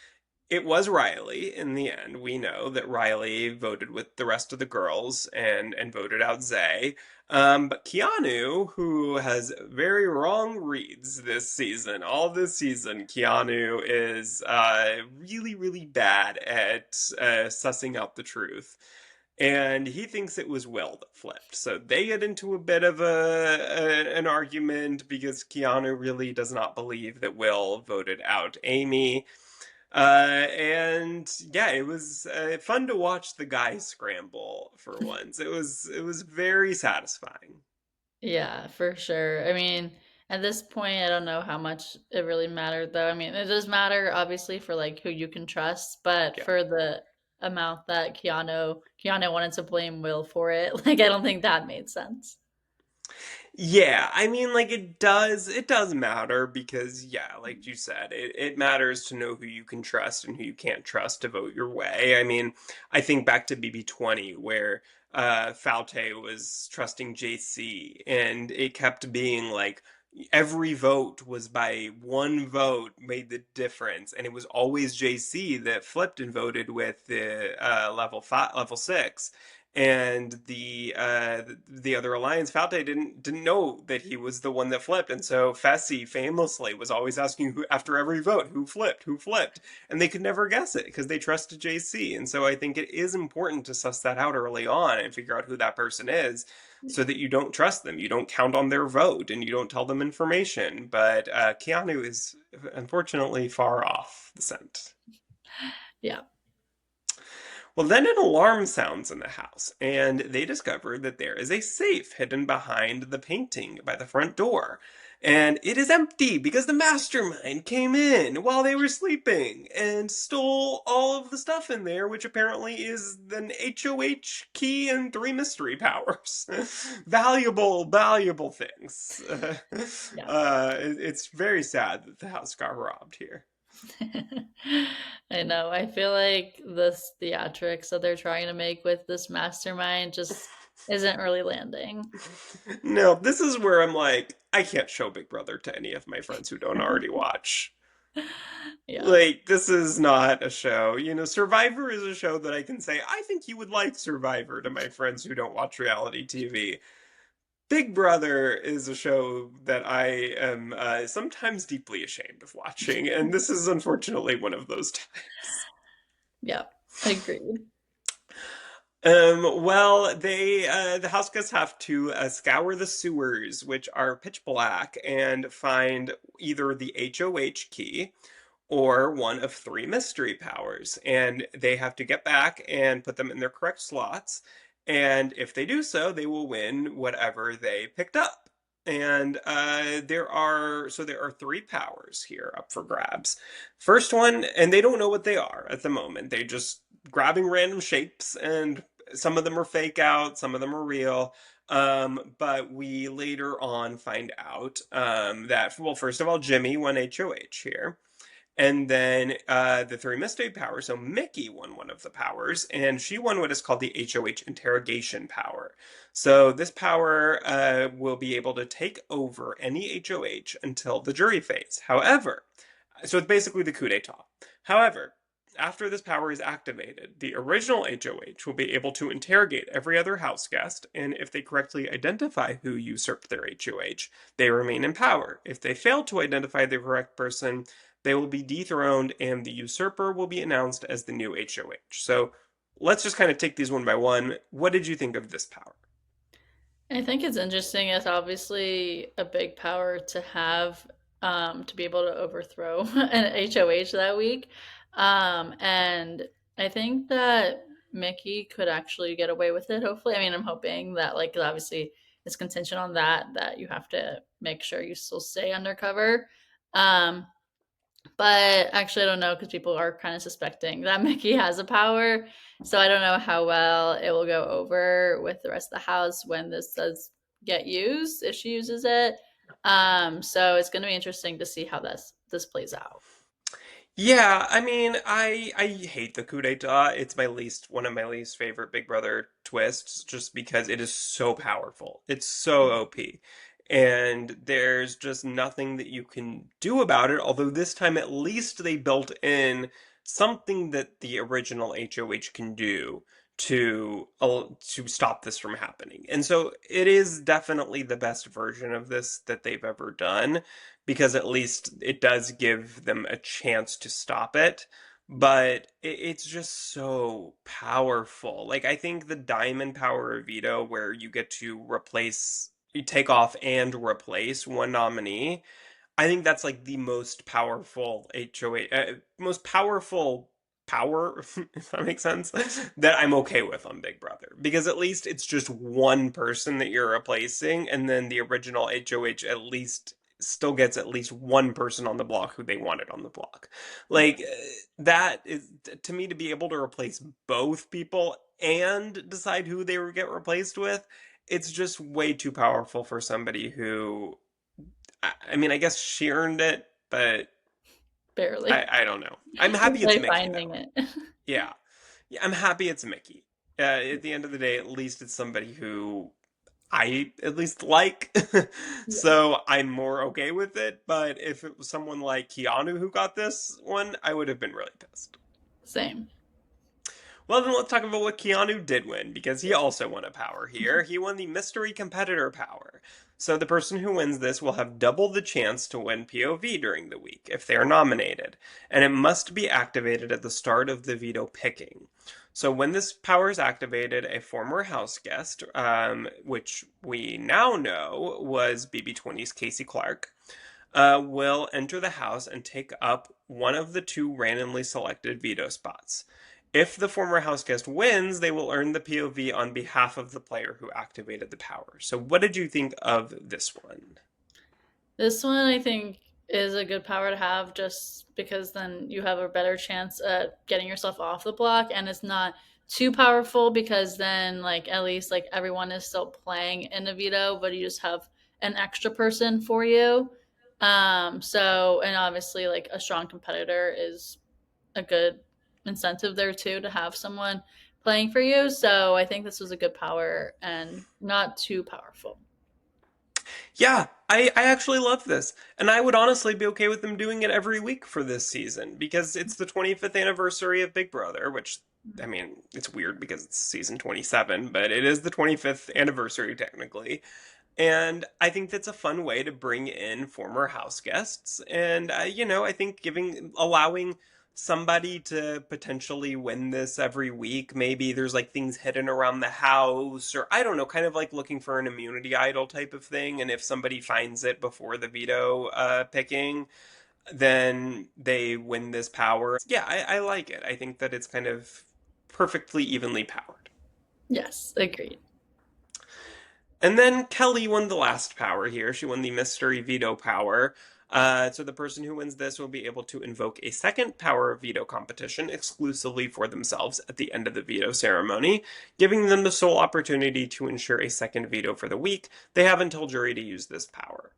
A: It was Riley in the end. We know that Riley voted with the rest of the girls and voted out Zay. But Keanu, who has very wrong reads this season, all this season, Keanu is really, really bad at sussing out the truth. And he thinks it was Will that flipped. So they get into a bit of an argument because Keanu really does not believe that Will voted out Amy. And yeah, it was fun to watch the guys scramble for once. It was very satisfying.
B: Yeah, for sure. I mean, at this point, I don't know how much it really mattered, though. I mean, it does matter, obviously, for like who you can trust, but
A: Yeah.
B: for the amount that Keanu wanted to blame Will for it, like I don't think that made sense.
A: Yeah, I mean, like it does matter because, yeah, like you said, it matters to know who you can trust and who you can't trust to vote your way. I mean, I think back to BB20 where Falte was trusting JC and it kept being like every vote was by one vote made the difference, and it was always JC that flipped and voted with the level 6, and the other alliance Falte didn't know that he was the one that flipped, and so Fessy famously was always asking who after every vote who flipped, and they could never guess it because they trusted JC. And so I think it is important to suss that out early on and figure out who that person is so that you don't trust them, you don't count on their vote, and you don't tell them information. But Keanu is unfortunately far off the scent.
B: Yeah.
A: Well, then an alarm sounds in the house, and they discover that there is a safe hidden behind the painting by the front door. And it is empty because the mastermind came in while they were sleeping and stole all of the stuff in there, which apparently is an HOH key and three mystery powers. Valuable, valuable things.
B: Yeah.
A: It's very sad that the house got robbed here.
B: I know. I feel like this theatrics that they're trying to make with this mastermind just isn't really landing.
A: No, this is where I'm like, I can't show Big Brother to any of my friends who don't already watch.
B: Yeah.
A: Like, this is not a show. Survivor is a show that I can say, I think you would like Survivor to my friends who don't watch reality TV. Big Brother is a show that I am sometimes deeply ashamed of watching, and this is unfortunately one of those times.
B: Yeah, agreed.
A: Well, the house guests have to scour the sewers, which are pitch black, and find either the HOH key or one of three mystery powers. And they have to get back and put them in their correct slots. And if they do so, they will win whatever they picked up. And there are three powers here up for grabs. First one, and they don't know what they are at the moment. They just grabbing random shapes, and some of them are fake out, some of them are real. But we later on find out that, well, first of all, Jimmy won HOH here. And then the three mystery powers. So Mickey won one of the powers, and she won what is called the HOH interrogation power. So this power will be able to take over any HOH until the jury phase. However, so it's basically the coup d'etat. However, after this power is activated, the original HOH will be able to interrogate every other house guest, and if they correctly identify who usurped their HOH, they remain in power. If they fail to identify the correct person, they will be dethroned, and the usurper will be announced as the new HOH. So let's just kind of take these one by one. What did you think of this power?
B: I think it's interesting. It's obviously a big power to have, to be able to overthrow an HOH that week. And I think that Mickey could actually get away with it, hopefully. I mean, I'm hoping that, like, 'cause obviously it's contingent on that you have to make sure you still stay undercover. Um, but actually, I don't know because people are kind of suspecting that Mickey has a power. So I don't know how well it will go over with the rest of the house when this does get used, if she uses it. So it's going to be interesting to see how this plays out.
A: Yeah, I mean, I hate the coup d'etat. It's my least one of my least favorite Big Brother twists, just because it is so powerful. It's so OP. And there's just nothing that you can do about it, although this time at least they built in something that the original HOH can do to stop this from happening. And so it is definitely the best version of this that they've ever done, because at least it does give them a chance to stop it. But it's just so powerful. Like, I think the diamond power of veto, where you get to you take off and replace one nominee, I think that's like the most powerful HOA, most powerful power, if that makes sense, that I'm okay with on Big Brother. Because at least it's just one person that you're replacing, and then the original HOH at least still gets at least one person on the block who they wanted on the block.
B: Yeah,
A: Like, that is, to me, to be able to replace both people and decide who they would get replaced with, it's just way too powerful for somebody who I mean, I guess she earned it, but
B: barely.
A: I don't know. I'm happy
B: Just
A: it's
B: by
A: Mickey
B: finding
A: though.
B: it.
A: Yeah, yeah, I'm happy it's Mickey. At the end of the day, at least it's somebody who I at least like,
B: Yeah,
A: so I'm more okay with it. But if it was someone like Keanu who got this one, I would have been really pissed.
B: same.
A: Well, then let's talk about what Keanu did win, because he
B: Yeah.
A: also won a power here. He won the mystery competitor power. So the person who wins this will have double the chance to win POV during the week if they are nominated, and it must be activated at the start of the veto picking. So when this power is activated, a former house guest, which we now know was BB20's Casey Clark, will enter the house and take up one of the two randomly selected veto spots. If the former house guest wins, they will earn the POV on behalf of the player who activated the power. So, what did you think of this one?
B: This one I think is a good power to have just because then you have a better chance at getting yourself off the block and it's not too powerful because then like at least like everyone is still playing in a veto but you just have an extra person for you. So and obviously like a strong competitor is a good incentive there too to have someone playing for you. So I think this was a good power and not too powerful.
A: Yeah, I actually love this. And I would honestly be okay with them doing it every week for this season, because it's the 25th anniversary of Big Brother, which, I mean, it's weird because it's season 27, but it is the 25th anniversary technically. And I think that's a fun way to bring in former house guests. And, I think allowing somebody to potentially win this every week. Maybe there's like things hidden around the house, or I don't know, kind of like looking for an immunity idol type of thing. And if somebody finds it before the veto picking, then they win this power. Yeah, I like it. I think that it's kind of perfectly evenly powered.
B: Yes, agreed.
A: And then Kelly won the last power here. She won the mystery veto power. So the person who wins this will be able to invoke a second power veto competition exclusively for themselves at the end of the veto ceremony, giving them the sole opportunity to ensure a second veto for the week. They have until jury to use this power.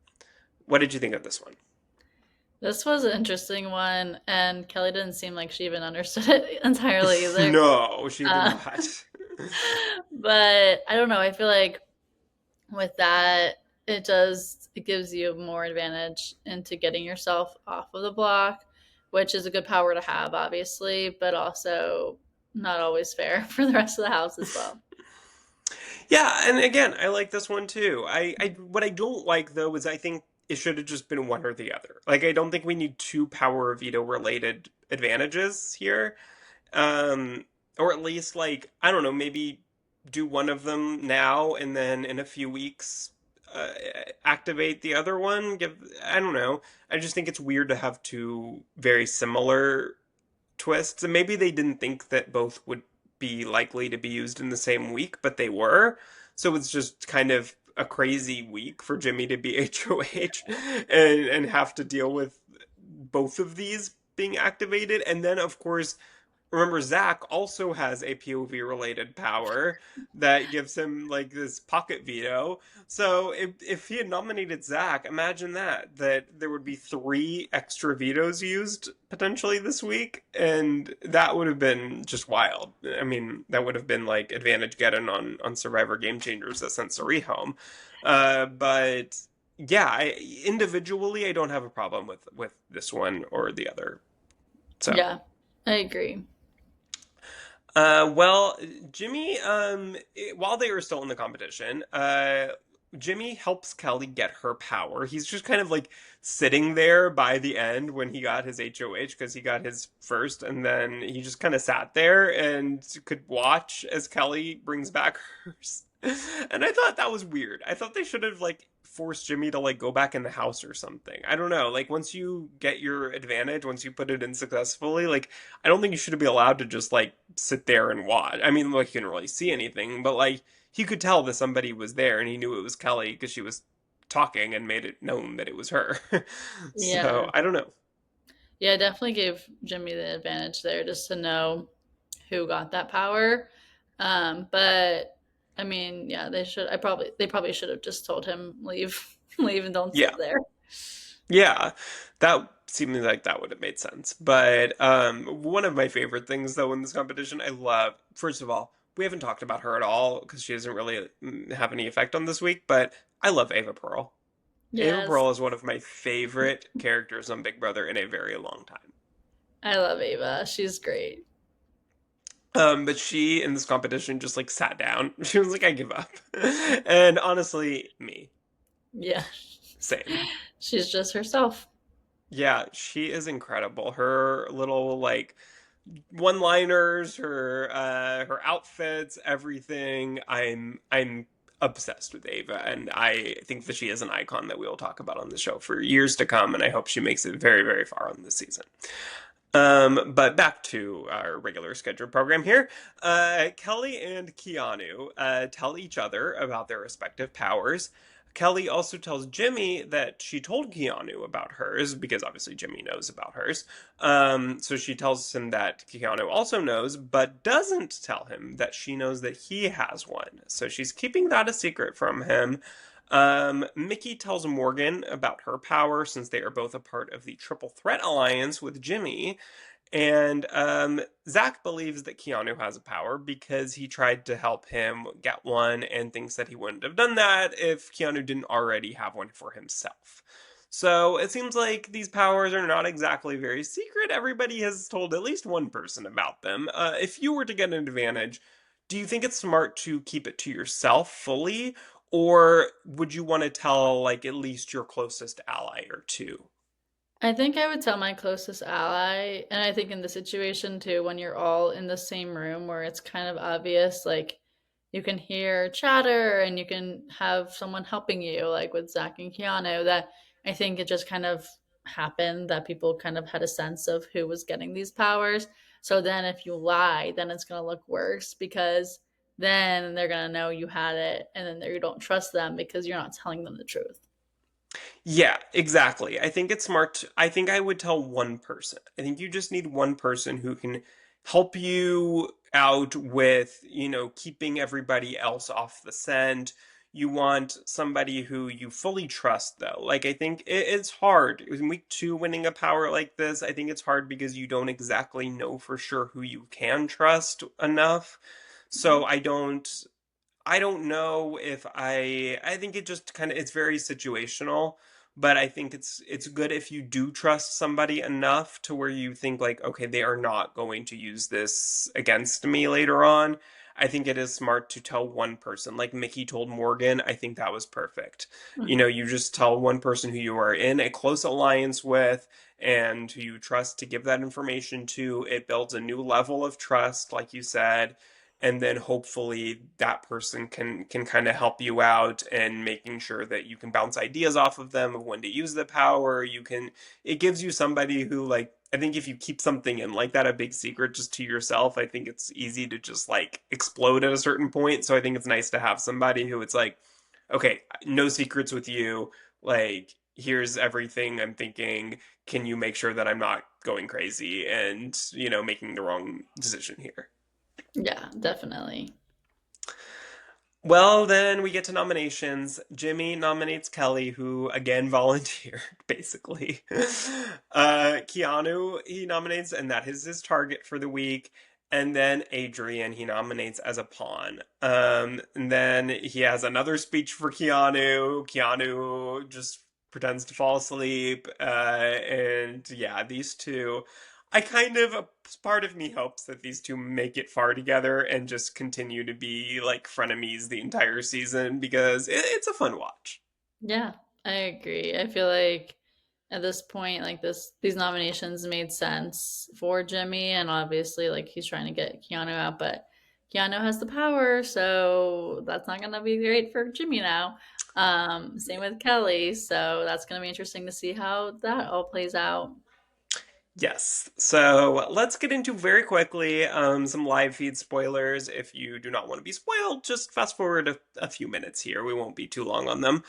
A: What did you think of this one?
B: This was an interesting one, and Kelly didn't seem like she even understood it entirely either.
A: No, she did
B: Uh,
A: not.
B: but I don't know. I feel like with that, it gives you more advantage into getting yourself off of the block, which is a good power to have, obviously, but also not always fair for the rest of the house as well.
A: Yeah, and again, I like this one too. I what I don't like though is I think it should have just been one or the other. Like I don't think we need two power veto related advantages here. Um, or at least like I don't know, maybe do one of them now and then in a few weeks uh, activate the other one. Give I don't know. I just think it's weird to have two very similar twists, and maybe they didn't think that both would be likely to be used in the same week, but they were. So it's just kind of a crazy week for Jimmy to be HOH and have to deal with both of these being activated. And then, of course, remember Zach also has a POV related power that gives him like this pocket veto. So if he had nominated Zach, imagine that there would be three extra vetoes used potentially this week, and that would have been just wild. I mean, that would have been like advantage getting on Survivor Game Changers that sent Suri home. But yeah, individually I don't have a problem with this one or the other. So.
B: Yeah, I agree.
A: Well, Jimmy, while they were still in the competition, Jimmy helps Kelly get her power. He's just kind of like sitting there by the end when he got his HOH because he got his first, and then he just kind of sat there and could watch as Kelly brings back hers. And I thought that was weird. I thought they should have like forced Jimmy to like go back in the house or something. I don't know. Like once you get your advantage, once you put it in successfully, like I don't think you should be allowed to just like sit there and watch. I mean, like you couldn't really see anything, but like he could tell that somebody was there and he knew it was Kelly because she was talking and made it known that it was her.
B: Yeah.
A: So I don't know.
B: Yeah, definitely gave Jimmy the advantage there just to know who got that power. But I mean, yeah, they probably should have just told him leave, leave and don't
A: Yeah.
B: sit there.
A: Yeah. That seemed like that would have made sense. But one of my favorite things though in this competition, I love, first of all, we haven't talked about her at all because she doesn't really have any effect on this week, but I love Ava Pearl. Ava
B: Yes,
A: Pearl is one of my favorite characters on Big Brother in a very long time.
B: I love Ava. She's great.
A: But she in this competition just like sat down. She was like, I give up. And honestly, me.
B: Yeah,
A: Same.
B: she's just herself.
A: Yeah, she is incredible. Her little like one-liners, her outfits, everything. I'm obsessed with Ava, and I think that she is an icon that we will talk about on the show for years to come, and I hope she makes it very, very far on this season. But back to our regular scheduled program here. Kelly and Keanu tell each other about their respective powers. Kelly also tells Jimmy that she told Keanu about hers because obviously Jimmy knows about hers. So she tells him that Keanu also knows, but doesn't tell him that she knows that he has one. So she's keeping that a secret from him. Mickey tells Morgan about her power since they are both a part of the Triple Threat Alliance with Jimmy. And Zach believes that Keanu has a power because he tried to help him get one and thinks that he wouldn't have done that if Keanu didn't already have one for himself. So it seems like these powers are not exactly very secret. Everybody has told at least one person about them. If you were to get an advantage, do you think it's smart to keep it to yourself fully, or would you want to tell like at least your closest ally or two?
B: I think I would tell my closest ally, and I think in the situation too, when you're all in the same room where it's kind of obvious, like you can hear chatter and you can have someone helping you, like with Zach and Keanu, that I think it just kind of happened that people kind of had a sense of who was getting these powers. So then if you lie, then it's going to look worse because then they're going to know you had it and then you don't trust them because you're not telling them the truth.
A: Yeah, exactly. I think it's smart. I think I would tell one person. I think you just need one person who can help you out with, keeping everybody else off the scent. You want somebody who you fully trust, though. Like, I think it's hard. In week two, winning a power like this, I think it's hard because you don't exactly know for sure who you can trust enough. So I don't know if I think it just kind of it's very situational, but I think it's good if you do trust somebody enough to where you think like, okay, they are not going to use this against me later on. I think it is smart to tell one person. Like Mickey told Morgan, I think that was perfect. You just tell one person who you are in a close alliance with and who you trust to give that information to. It builds a new level of trust, like you said, and then hopefully that person can kind of help you out and making sure that you can bounce ideas off of them of when to use the power. It gives you somebody who, like, I think if you keep something in like that, a big secret just to yourself, I think it's easy to just like explode at a certain point. So I think it's nice to have somebody who it's like, okay, no secrets with you, like, here's everything I'm thinking, can you make sure that I'm not going crazy and making the wrong decision here.
B: Yeah, definitely.
A: Well, then we get to nominations. Jimmy nominates Kelly, who again volunteered, basically. Keanu, he nominates, and that is his target for the week. And then Adrian, he nominates as a pawn. And then he has another speech for Keanu. Keanu just pretends to fall asleep. And yeah, these two. A part of me hopes that these two make it far together and just continue to be like frenemies the entire season because it's a fun watch.
B: Yeah, I agree. I feel like at this point, like these nominations made sense for Jimmy, and obviously, like he's trying to get Keanu out, but Keanu has the power, so that's not gonna be great for Jimmy now. Same with Kelly, so that's gonna be interesting to see how that all plays out.
A: Yes. So let's get into very quickly some live feed spoilers. If you do not want to be spoiled, just fast forward a few minutes here. We won't be too long on them.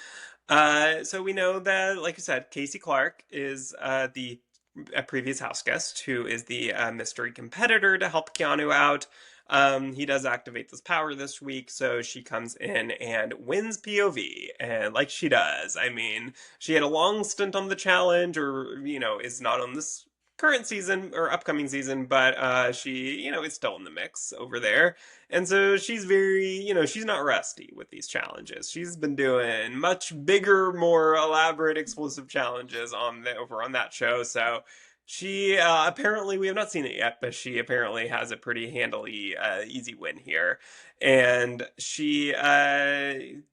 A: So we know that, like I said, Casey Clark is the a previous house guest who is the mystery competitor to help Keanu out. He does activate this power this week, so she comes in and wins POV, and like she does. I mean, she had a long stint on the challenge, or is not on this current season or upcoming season, but she, is still in the mix over there. And so she's very, she's not rusty with these challenges. She's been doing much bigger, more elaborate, explosive challenges over on that show. So she apparently, we have not seen it yet, but she apparently has a pretty handily easy win here. And she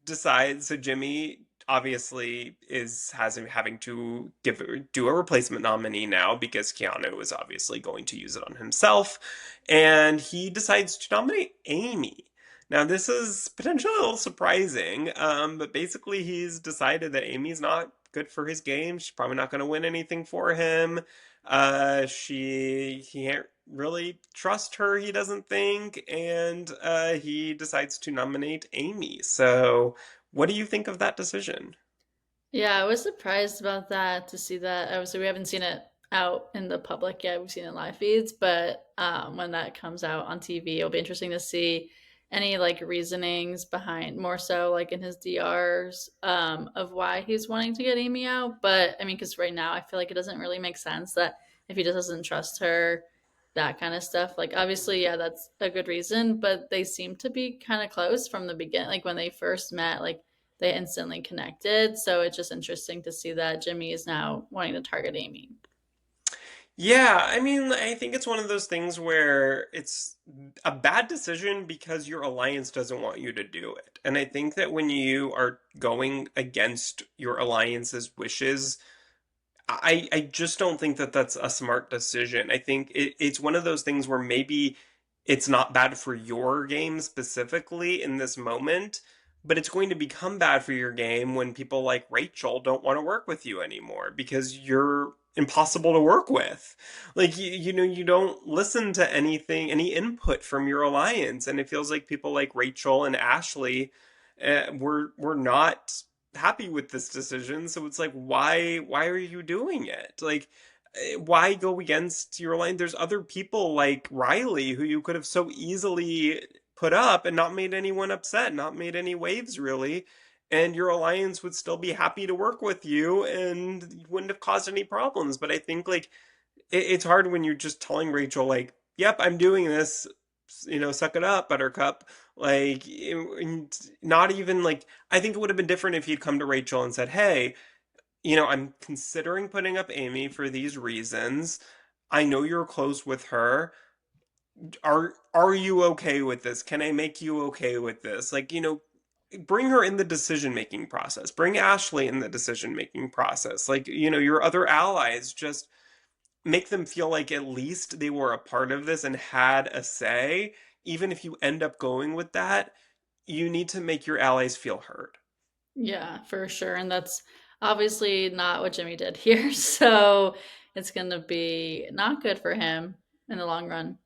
A: decides. So Jimmy obviously has him having to do a replacement nominee now because Keanu is obviously going to use it on himself, and he decides to nominate Amy. Now this is potentially a little surprising, but basically he's decided that Amy's not good for his game. She's probably not going to win anything for him. He can't really trust her, he doesn't think, and he decides to nominate Amy. So what do you think of that decision?
B: Yeah, I was surprised about that to see that. Obviously, we haven't seen it out in the public yet. We've seen it in live feeds, but when that comes out on TV, it'll be interesting to see any like reasonings behind more so like in his DRs of why he's wanting to get Amy out. But I mean, because right now I feel like it doesn't really make sense that if he just doesn't trust her, that kind of stuff. Like obviously, yeah, that's a good reason, but they seem to be kind of close from the beginning. Like when they first met, like they instantly connected. So it's just interesting to see that Jimmy is now wanting to target Amy.
A: Yeah, I mean, I think it's one of those things where it's a bad decision because your alliance doesn't want you to do it. And I think that when you are going against your alliance's wishes, I just don't think that that's a smart decision. I think it's one of those things where maybe it's not bad for your game specifically in this moment, but it's going to become bad for your game when people like Rachel don't want to work with you anymore because you're impossible to work with. Like you don't listen to anything, any input from your alliance, and it feels like people like Rachel and Ashley were not happy with this decision. So it's like, why are you doing it? Like, why go against your line? There's other people like Riley who you could have so easily put up and not made anyone upset, not made any waves really. And your alliance would still be happy to work with you and you wouldn't have caused any problems. But I think like it's hard when you're just telling Rachel like, "Yep, I'm doing this. Suck it up, Buttercup." Like, not even like I think it would have been different if you'd come to Rachel and said, "Hey, I'm considering putting up Amy for these reasons. I know you're close with her. Are you okay with this? Can I make you okay with this?" Like, bring her in the decision making process. Bring Ashley in the decision making process. Like, your other allies, just make them feel like at least they were a part of this and had a say. Even if you end up going with that, you need to make your allies feel heard.
B: Yeah, for sure. And that's obviously not what Jimmy did here. So it's going to be not good for him in the long run.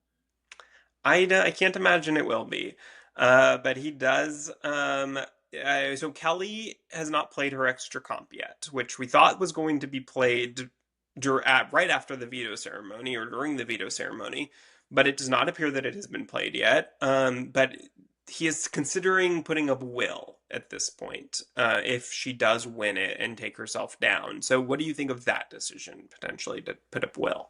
A: I can't imagine it will be. But he does. So Kelly has not played her extra comp yet, which we thought was going to be played right after the veto ceremony or during the veto ceremony, but it does not appear that it has been played yet. But he is considering putting up Will at this point, if she does win it and take herself down. So, what do you think of that decision potentially to put up Will?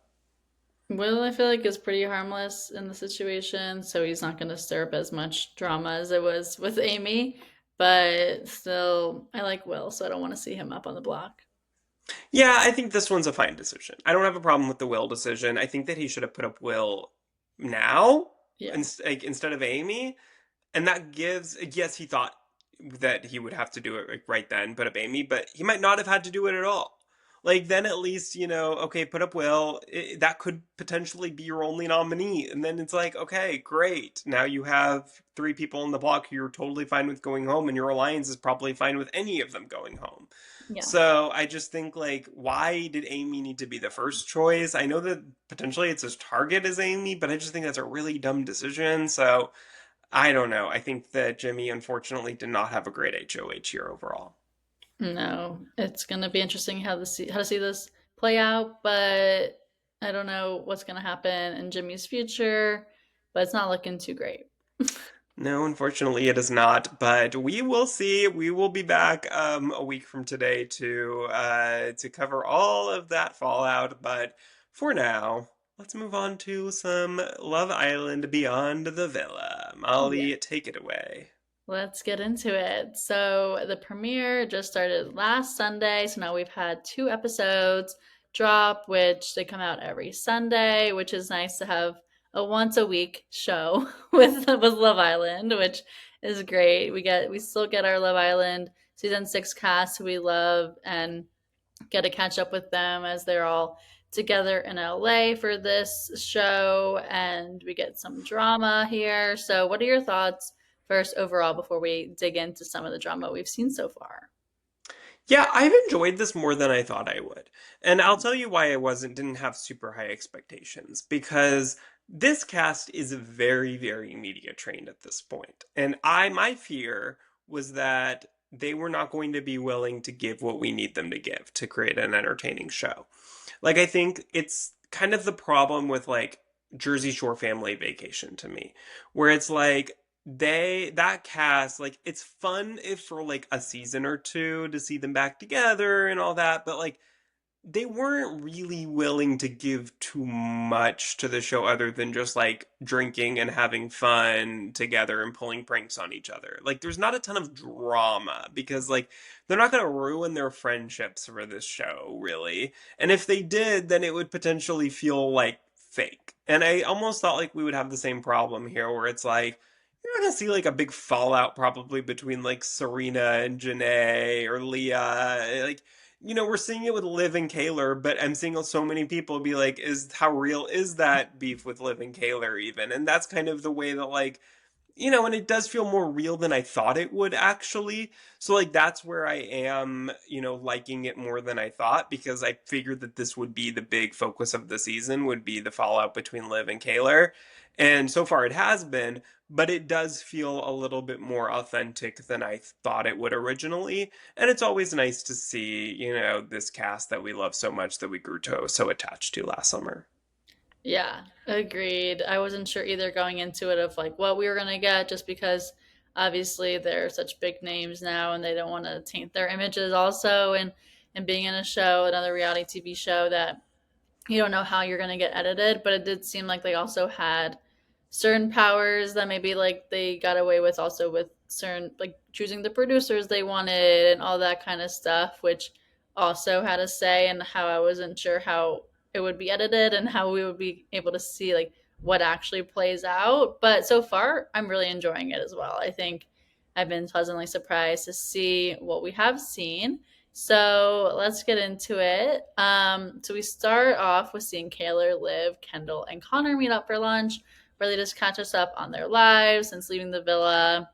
B: Will, I feel like, is pretty harmless in the situation, so he's not going to stir up as much drama as it was with Amy. But still, I like Will, so I don't want to see him up on the block.
A: Yeah, I think this one's a fine decision. I don't have a problem with the Will decision. I think that he should have put up Will now,
B: Yeah.
A: like, instead of Amy. And that gives, yes, he thought that he would have to do it like, right then, put up Amy, but he might not have had to do it at all. Like, then at least, okay, put up Will. That could potentially be your only nominee. And then it's like, okay, great. Now you have three people on the block who you're totally fine with going home, and your alliance is probably fine with any of them going home.
B: Yeah.
A: So I just think, like, why did Amy need to be the first choice? I know that potentially it's as target as Amy, but I just think that's a really dumb decision. So I don't know. I think that Jimmy unfortunately did not have a great HOH year overall.
B: No, it's gonna be interesting how to see this play out, but I don't know what's gonna happen in Jimmy's future, but it's not looking too great.
A: No, unfortunately it is not, but we will see. We will be back a week from today to cover all of that fallout, but for now, let's move on to some Love Island Beyond the Villa.
B: Yeah.
A: Molly, take it away.
B: Let's get into it. So the premiere just started last Sunday, so now we've had two episodes drop, which they come out every Sunday, which is nice to have a once a week show with Love Island, which is great. We still get our Love Island season 6 cast who we love and get to catch up with them as they're all together in LA for this show, and we get some drama here. So, what are your thoughts first overall before we dig into some of the drama we've seen so far?
A: Yeah, I've enjoyed this more than I thought I would. And I'll tell you why I didn't have super high expectations because this cast is very, very media trained at this point. And my fear was that they were not going to be willing to give what we need them to give to create an entertaining show. Like, I think it's kind of the problem with like Jersey Shore Family Vacation to me, where it's like that cast, like, it's fun if for like a season or two to see them back together and all that, but like they weren't really willing to give too much to the show other than just like drinking and having fun together and pulling pranks on each other. Like, there's not a ton of drama because like they're not going to ruin their friendships for this show, really. And if they did, then it would potentially feel like fake. And I almost thought like we would have the same problem here where it's like you're gonna see like a big fallout probably between like Serena and Janae or Leah. Like we're seeing it with Liv and Kaylor, but I'm seeing so many people be like, is how real is that beef with Liv and Kaylor even? And that's kind of the way that like and it does feel more real than I thought it would actually. So like that's where I am, liking it more than I thought because I figured that this would be the big focus of the season would be the fallout between Liv and Kaylor. And so far it has been, but it does feel a little bit more authentic than I thought it would originally. And it's always nice to see, this cast that we love so much that we grew so attached to last summer.
B: Yeah, agreed. I wasn't sure either going into it of like what we were gonna get, just because obviously they're such big names now, and they don't want to taint their images also, and being in a show, another reality TV show that you don't know how you're going to get edited, but it did seem like they also had certain powers that maybe like they got away with also with certain like choosing the producers they wanted and all that kind of stuff, which also had a say in how I wasn't sure how it would be edited and how we would be able to see like what actually plays out. But so far, I'm really enjoying it as well. I think I've been pleasantly surprised to see what we have seen. So let's get into it. So we start off with seeing Kaylor, Liv, Kendall, and Connor meet up for lunch, where they just catch us up on their lives since leaving the villa.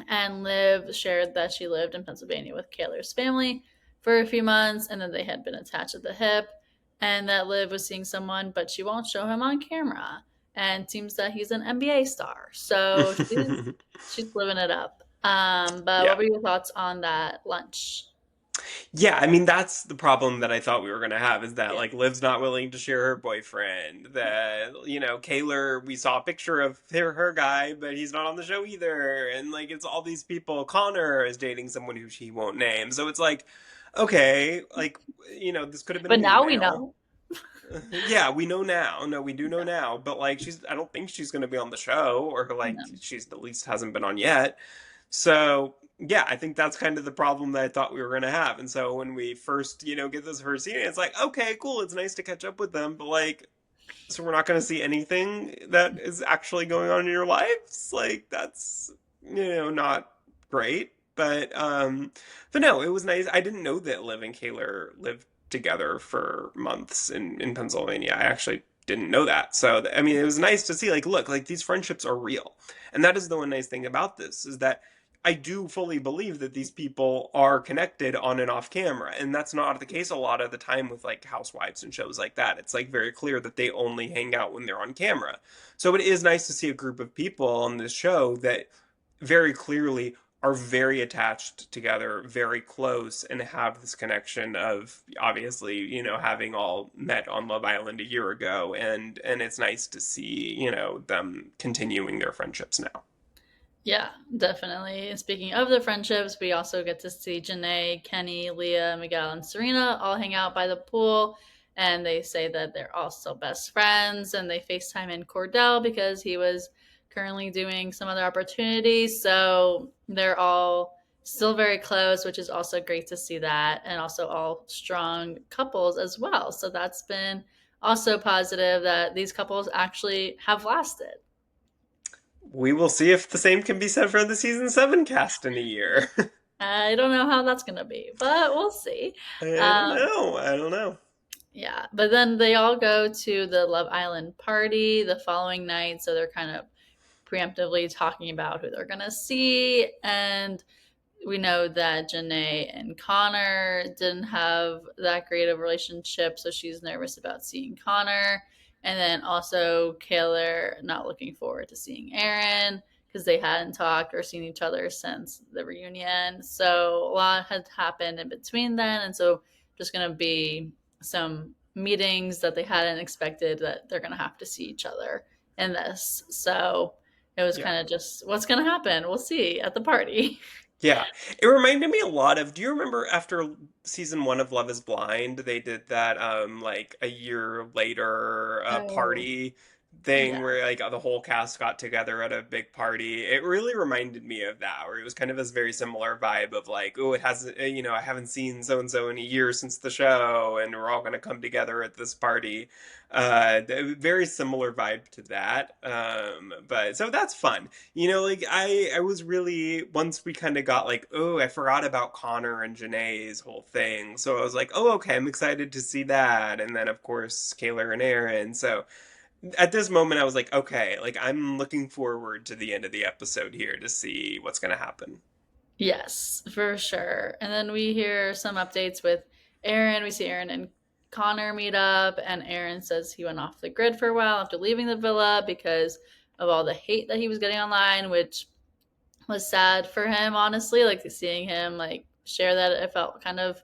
B: And Liv shared that she lived in Pennsylvania with Kaylor's family for a few months, and that they had been attached at the hip, and that Liv was seeing someone, but she won't show him on camera. And seems that he's an NBA star, so she's living it up. But what
A: Yeah.
B: were your thoughts on that lunch?
A: Yeah, I mean that's the problem that I thought we were gonna have is that
B: Yeah.
A: like Liv's not willing to share her boyfriend. That Kaylor, we saw a picture of her guy, but he's not on the show either. And like it's all these people. Connor is dating someone who she won't name, so it's like, okay, like this could have been
B: But
A: an
B: now we
A: email.
B: know.
A: Yeah, we know now. No, we do know now. But like I don't think she's gonna be on the show, or like
B: No.
A: she's at least hasn't been on yet. So yeah, I think that's kind of the problem that I thought we were going to have. And so when we first, get this first scene, it's like, okay, cool, it's nice to catch up with them, but like, so we're not going to see anything that is actually going on in your lives. Like that's, not great. But no, it was nice. I didn't know that Liv and Kaylor lived together for months in Pennsylvania. I actually didn't know that. So I mean, it was nice to see. Like, look, like these friendships are real, and that is the one nice thing about this is that I do fully believe that these people are connected on and off camera. And that's not the case a lot of the time with like housewives and shows like that. It's like very clear that they only hang out when they're on camera. So it is nice to see a group of people on this show that very clearly are very attached together, very close, and have this connection of obviously, having all met on Love Island a year ago. And it's nice to see, them continuing their friendships now.
B: Yeah, definitely. And speaking of the friendships, we also get to see Janae, Kenny, Leah, Miguel, and Serena all hang out by the pool. And they say that they're all still best friends. And they FaceTime in Cordell because he was currently doing some other opportunities. So they're all still very close, which is also great to see that. And also all strong couples as well. So that's been also positive that these couples actually have lasted.
A: We will see if the same can be said for the season 7 cast in a year.
B: I don't know how that's going to be, but we'll see.
A: I don't
B: Um,
A: know. I don't know.
B: yeah, but then they all go to the Love Island party the following night, so they're kind of preemptively talking about who they're going to see. And we know that Janae and Connor didn't have that great of a relationship, so she's nervous about seeing Connor. And then also Kaylor not looking forward to seeing Aaron because they hadn't talked or seen each other since the reunion. So a lot had happened in between then, and so just going to be some meetings that they hadn't expected that they're going to have to see each other in this. So it was
A: Yeah.
B: kind of just what's going to happen. We'll see at the party.
A: Yeah. It reminded me a lot of, do you remember after season 1 of Love is Blind, they did that like a year later
B: Oh,
A: party thing
B: Yeah.
A: where like the whole cast got together at a big party. It really reminded me of that, where it was kind of this very similar vibe of like, oh, it hasn't, I haven't seen so and so in a year since the show, and we're all going to come together at this party. Very similar vibe to that. But so that's fun. Like I was really once we kind of got like, oh, I forgot about Connor and Janae's whole thing, so I was like, oh, okay, I'm excited to see that, and then of course Kaylor and Aaron. So at this moment I was like, okay, like I'm looking forward to the end of the episode here to see what's going to happen.
B: Yes, for sure. And then we hear some updates with Aaron. We see Aaron and Connor meet up, and Aaron says he went off the grid for a while after leaving the villa because of all the hate that he was getting online, which was sad for him, honestly. Like seeing him like share that, it felt kind of.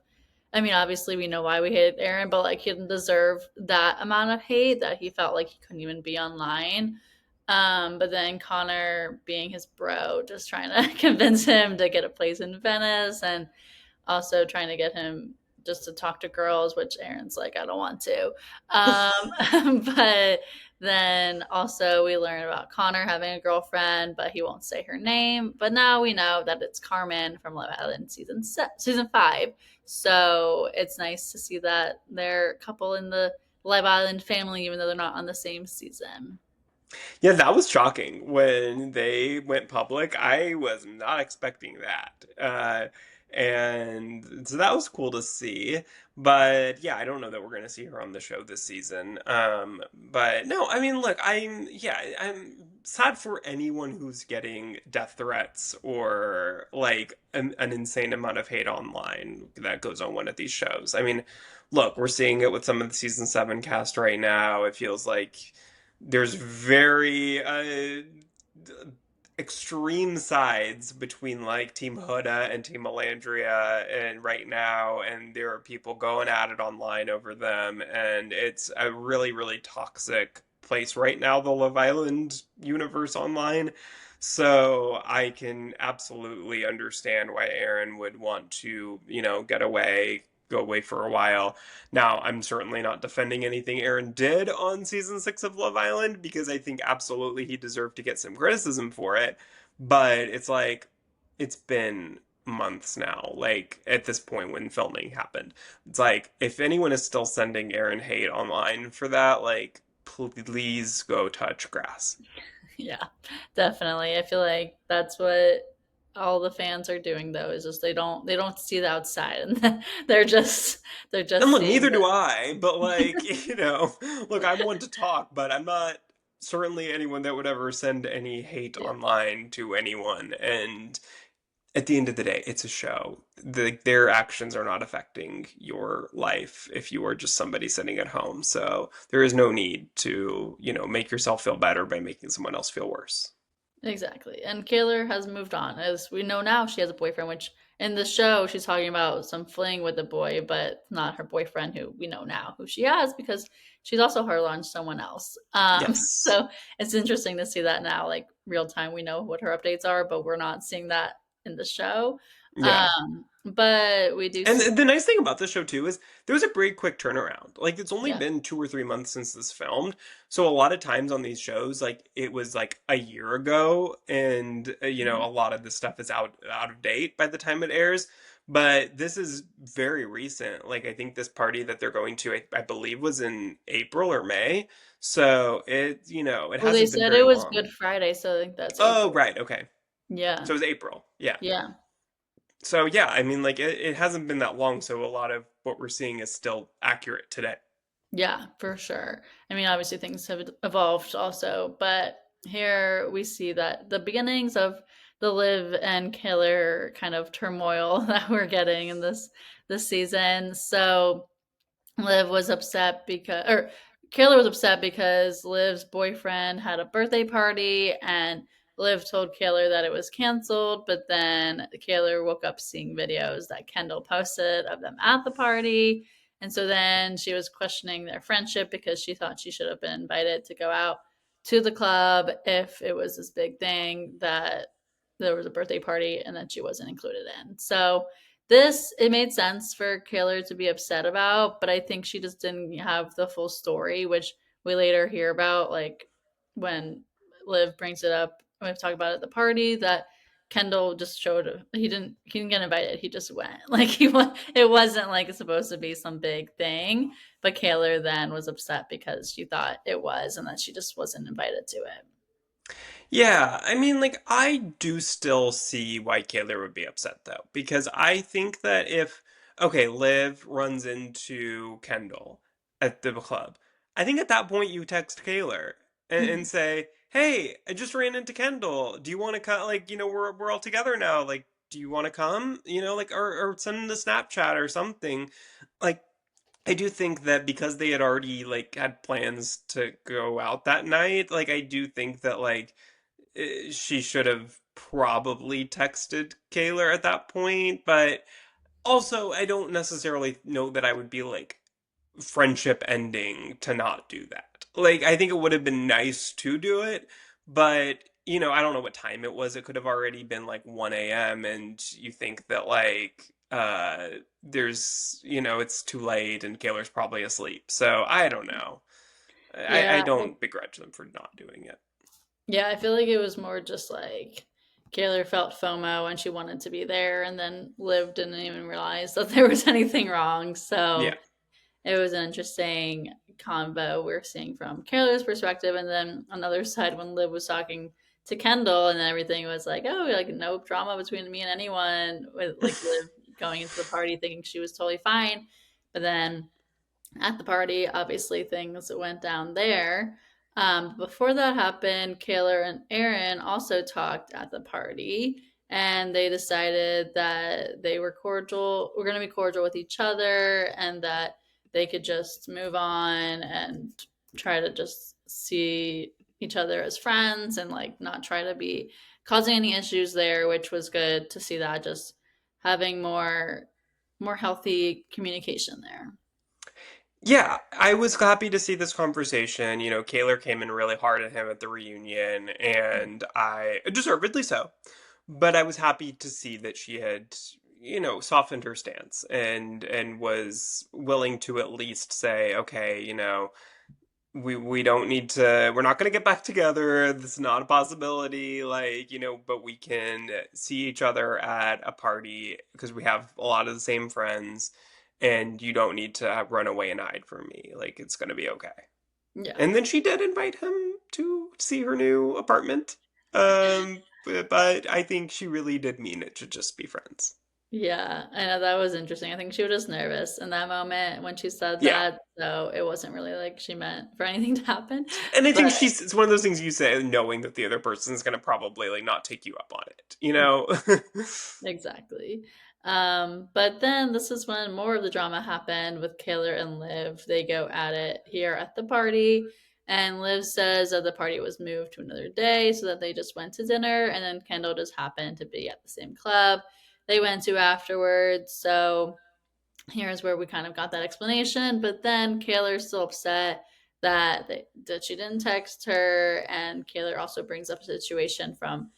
B: I mean, obviously we know why we hated Aaron, but like he didn't deserve that amount of hate that he felt like he couldn't even be online. But then Connor, being his bro, just trying to convince him to get a place in Venice and also trying to get him just to talk to girls, which Aaron's like, I don't want to. But then also we learn about Connor having a girlfriend, but he won't say her name. But now we know that it's Carmen from Love Island season 5. So it's nice to see that they're a couple in the Love Island family, even though they're not on the same season.
A: Yeah, that was shocking when they went public. I was not expecting that. And so that was cool to see. But yeah, I don't know that we're going to see her on the show this season. But no, I mean, look, I'm sad for anyone who's getting death threats or like an insane amount of hate online that goes on one of these shows. I mean, look, we're seeing it with some of the season 7 cast right now. It feels like there's very extreme sides between like Team Huda and Team Melandria and right now, and there are people going at it online over them, and it's a really, really toxic place right now, the Love Island universe online. So I can absolutely understand why Aaron would want to, get away, go away for a while. Now, I'm certainly not defending anything Aaron did on season 6 of Love Island because I think absolutely he deserved to get some criticism for it. But it's like, it's been months now, like at this point when filming happened. It's like, if anyone is still sending Aaron hate online for that, like, please go touch grass.
B: Yeah, definitely. I feel like that's what all the fans are doing though, is just they don't see the outside and they're
A: And
B: just
A: look,
B: seeing
A: neither do
B: the
A: I, but like, look, I'm one to talk, but I'm not certainly anyone that would ever send any hate
B: yeah.
A: online to anyone. And at the end of the day, it's a show. Their actions are not affecting your life if you are just somebody sitting at home. So there is no need to, make yourself feel better by making someone else feel worse.
B: Exactly. And Kaylor has moved on. As we know now, she has a boyfriend, which in the show she's talking about some fling with a boy, but not her boyfriend who we know now who she has because she's also her launched someone else.
A: Yes.
B: So it's interesting to see that now, like real time. We know what her updates are, but we're not seeing that in the show.
A: Yeah.
B: But we do
A: And
B: see,
A: the nice thing about this show too is there was a pretty quick turnaround. Like it's only
B: yeah.
A: been 2 or 3 months since this filmed, so a lot of times on these shows, like it was like a year ago, and
B: Mhm.
A: a lot of the stuff is out of date by the time it airs. But this is very recent. Like I think this party that they're going to, I believe, was in April or May. So it
B: Well, they
A: hasn't been
B: said it
A: very
B: was
A: long.
B: Good Friday, so I think that's
A: Oh,
B: April.
A: right, okay.
B: Yeah.
A: So it was April. Yeah.
B: Yeah.
A: So yeah, I mean, like it hasn't been that long, so a lot of what we're seeing is still accurate today.
B: Yeah, for sure. I mean, obviously things have evolved also, but here we see that the beginnings of the Liv and Killer kind of turmoil that we're getting in this season. So Liv was upset because, or Kayla was upset because Liv's boyfriend had a birthday party and Liv told Kayla that it was canceled, but then Kayla woke up seeing videos that Kendall posted of them at the party. And so then she was questioning their friendship because she thought she should have been invited to go out to the club if it was this big thing that there was a birthday party and that she wasn't included in. So this, it made sense for Kaylor to be upset about, but I think she just didn't have the full story, which we later hear about. Like, when Liv brings it up, when we talk about it at the party, that Kendall just showed he didn't get invited. He just went. Like it wasn't like it's supposed to be some big thing. But Kaylor then was upset because she thought it was, and that she just wasn't invited to it.
A: Yeah, I mean, like, I do still see why Kaylor would be upset, though, because I think that if, okay, Liv runs into Kendall at the club, I think at that point you text Kaylor and say, hey, I just ran into Kendall. Do you want to come? Like, we're all together now. Like, do you want to come? Like, or send a Snapchat or something. Like, I do think that because they had already, like, had plans to go out that night, like, I do think that, like, she should have probably texted Kaylor at that point, but also I don't necessarily know that I would be like friendship ending to not do that. Like I think it would have been nice to do it, but I don't know what time it was. It could have already been like 1 a.m. and you think that like there's it's too late and Kaylor's probably asleep. So I don't know. I
B: Yeah,
A: don't begrudge them for not doing it.
B: yeah, I feel like it was more just like Kaylor felt FOMO and she wanted to be there, and then Liv didn't even realize that there was anything wrong.
A: Yeah.
B: So it was an interesting convo we're seeing from Kaylor's perspective, and then on the other side when Liv was talking to Kendall, and then everything was like, oh, like no drama between me and anyone, with like Liv going into the party thinking she was totally fine, but then at the party, obviously things went down there. Before that happened, Kaylor and Aaron also talked at the party, and they decided that they were going to be cordial with each other, and that they could just move on and try to just see each other as friends and like not try to be causing any issues there, which was good to see that, just having more healthy communication there.
A: Yeah, I was happy to see this conversation. Kaylor came in really hard at him at the reunion, and I deservedly so. But I was happy to see that she had, softened her stance and was willing to at least say, okay, we don't need to, we're not going to get back together. This is not a possibility. Like, but we can see each other at a party because we have a lot of the same friends, and you don't need to run away and hide from me. Like, it's going to be okay.
B: Yeah.
A: And then she did invite him to see her new apartment. But I think she really did mean it to just be friends.
B: Yeah, I know that was interesting. I think she was just nervous in that moment when she said
A: Yeah.
B: that, so it wasn't really like she meant for anything to happen.
A: And I think
B: But
A: it's one of those things you say knowing that the other person is going to probably like not take you up on it.
B: exactly. But then this is when more of the drama happened with Kaylor and Liv. They go at it here at the party, and Liv says that the party was moved to another day so that they just went to dinner, and then Kendall just happened to be at the same club they went to afterwards. So here's where we kind of got that explanation. But then Kaylor's still upset that she didn't text her, and Kaylor also brings up a situation from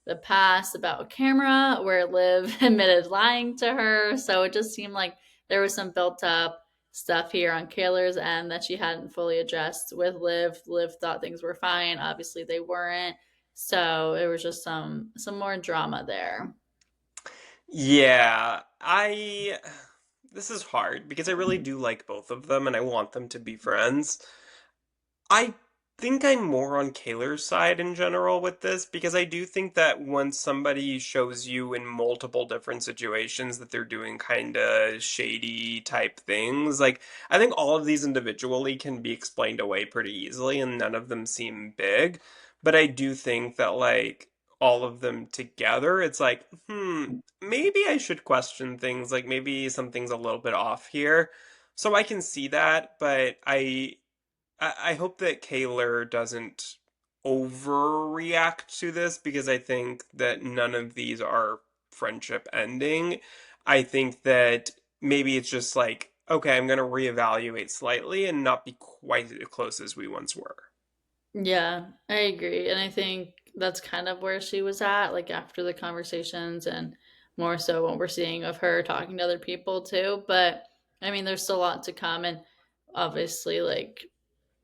B: the past about a camera where Liv admitted lying to her. So it just seemed like there was some built up stuff here on Kaylor's end that she hadn't fully addressed with Liv. Liv thought things were fine. Obviously they weren't. So it was just some more drama there.
A: Yeah, this is hard because I really do like both of them and I want them to be friends. I think I'm more on Kaylor's side in general with this because I do think that once somebody shows you in multiple different situations that they're doing kind of shady type things, like I think all of these individually can be explained away pretty easily and none of them seem big. But I do think that like all of them together, it's like, maybe I should question things. Like maybe something's a little bit off here. So I can see that, but I hope that Kaylor doesn't overreact to this because I think that none of these are friendship ending. I think that maybe it's just like, okay, I'm going to reevaluate slightly and not be quite as close as we once were.
B: Yeah, I agree. And I think that's kind of where she was at, like after the conversations, and more so what we're seeing of her talking to other people too. But I mean, there's still a lot to come. And obviously, like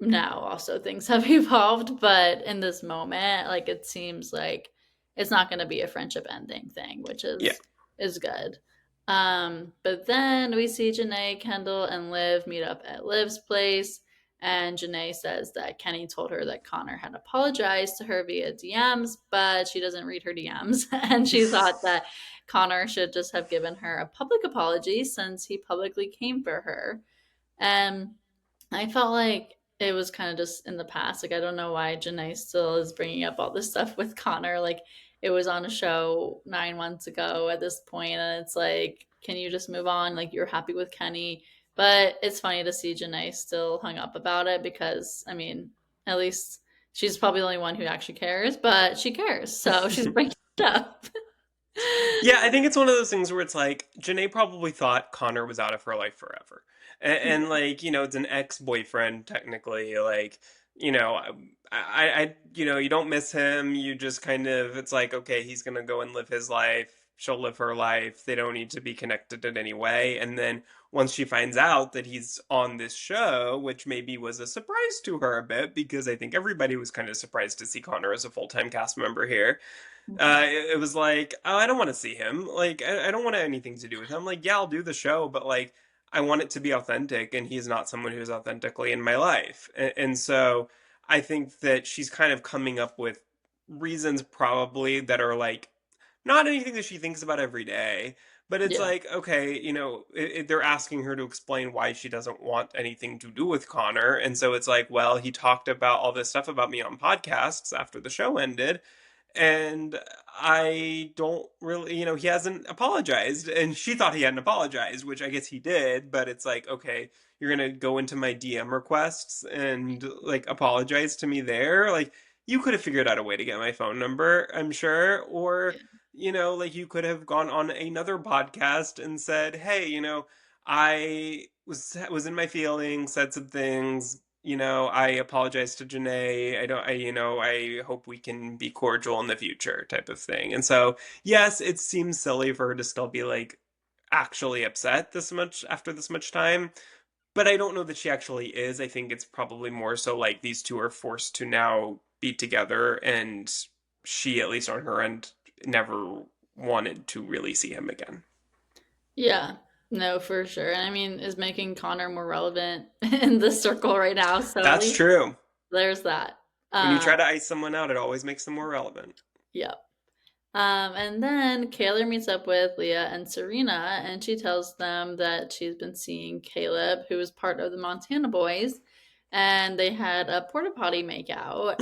B: now also things have evolved, but in this moment, like it seems like it's not going to be a friendship ending thing, which
A: Yeah.
B: is good. But then we see Janae, Kendall, and Liv meet up at Liv's place, and Janae says that Kenny told her that Connor had apologized to her via DMs, but she doesn't read her DMs, and she thought that Connor should just have given her a public apology since he publicly came for her. And I felt like it was kind of just in the past. Like, I don't know why Janae still is bringing up all this stuff with Connor. Like, it was on a show 9 months ago at this point, and it's like, can you just move on? Like, you're happy with Kenny. But it's funny to see Janae still hung up about it because, I mean, at least she's probably the only one who actually cares, but she cares. So she's bringing it up.
A: Yeah, I think it's one of those things where it's like Janae probably thought Connor was out of her life forever. And like, it's an ex-boyfriend technically. Like, you don't miss him. You just kind of, it's like, okay, he's gonna go and live his life. She'll live her life. They don't need to be connected in any way. And then once she finds out that he's on this show, which maybe was a surprise to her a bit, because I think everybody was kind of surprised to see Connor as a full-time cast member here. It was like, oh, I don't want to see him. Like, I don't want anything to do with him. Like, yeah, I'll do the show, but like, I want it to be authentic, and he's not someone who's authentically in my life. And so I think that she's kind of coming up with reasons probably that are like not anything that she thinks about every day, but it's
B: Yeah.
A: like, okay, they're asking her to explain why she doesn't want anything to do with Connor. And so it's like, well, he talked about all this stuff about me on podcasts after the show ended, and I don't really, he hasn't apologized, and she thought he hadn't apologized, which I guess he did, but it's like, okay, you're gonna go into my DM requests and like apologize to me there. Like, you could have figured out a way to get my phone number, I'm sure, or
B: Yeah.
A: like you could have gone on another podcast and said, hey, I was in my feelings, said some things. I apologize to Janae. I don't, I, I hope we can be cordial in the future, type of thing. And so, yes, it seems silly for her to still be like actually upset this much after this much time, but I don't know that she actually is. I think it's probably more so like these two are forced to now be together, and she, at least on her end, never wanted to really see him again.
B: Yeah, no, for sure. And I mean, is making Connor more relevant in this circle right now. So at
A: That's
B: least
A: true.
B: there's that.
A: When you
B: Um,
A: try to ice someone out, it always makes them more relevant.
B: yeah. And then Kaylor meets up with Leah and Serena, and she tells them that she's been seeing Caleb, who is part of the Montana Boys, and they had a porta potty makeout.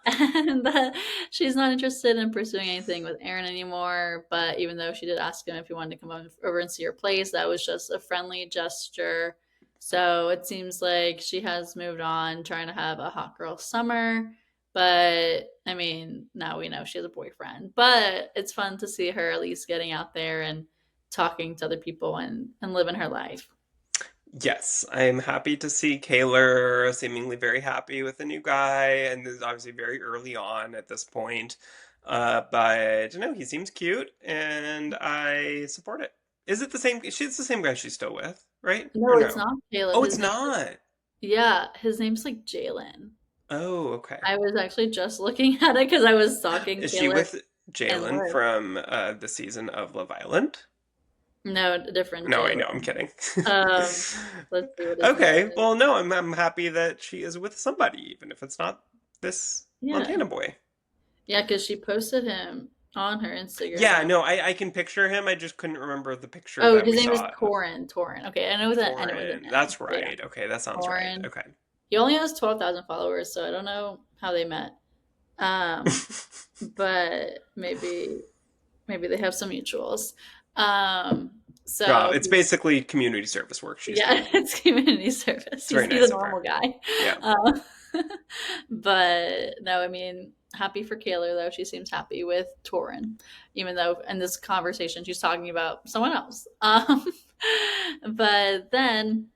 B: And that she's not interested in pursuing anything with Aaron anymore. But even though she did ask him if he wanted to come over and see her place, that was just a friendly gesture. So it seems like she has moved on, trying to have a hot girl summer. But I mean, now we know she has a boyfriend. But it's fun to see her at least getting out there and talking to other people and living her life.
A: Yes, I'm happy to see Kaylor seemingly very happy with the new guy, and this is obviously very early on at this point. But he seems cute, and I support it. Is it the same? She's the same guy she's still with, right? Or
B: No, it's
A: no?
B: not Caleb.
A: Oh,
B: His
A: it's
B: name is,
A: not.
B: yeah, his name's like Jalen.
A: Oh, okay.
B: I was actually just looking at it because I was stalking
A: Is she
B: Caleb
A: with
B: and
A: Jalen
B: Liv.
A: from the season of Love Island?
B: No, a different
A: No, I know, I'm
B: Jalen.
A: kidding.
B: Um, let's see what his name
A: Okay,
B: is.
A: well, no, I'm happy that she is with somebody, even if it's not this
B: Yeah,
A: Montana boy.
B: yeah, because she posted him on her
A: Yeah,
B: Instagram.
A: no, I can picture him. I just couldn't remember the picture
B: Oh,
A: that
B: his
A: we
B: name is
A: saw of
B: Torin. Torin. Okay, I know that, and it was an
A: Torin.
B: N.
A: That's
B: So yeah,
A: right. Okay, that sounds right.
B: Torin.
A: Okay.
B: He only has 12,000 followers, so I don't know how they met. Um, but maybe they have some mutuals. Um,
A: Well,
B: so
A: it's basically community service work she's
B: yeah,
A: doing.
B: it's community service.
A: It's very
B: He's a
A: nice of her.
B: normal guy.
A: Yeah.
B: Um, but no, I mean, happy for Kaylor though. She seems happy with Torin, even though in this conversation she's talking about someone else. But then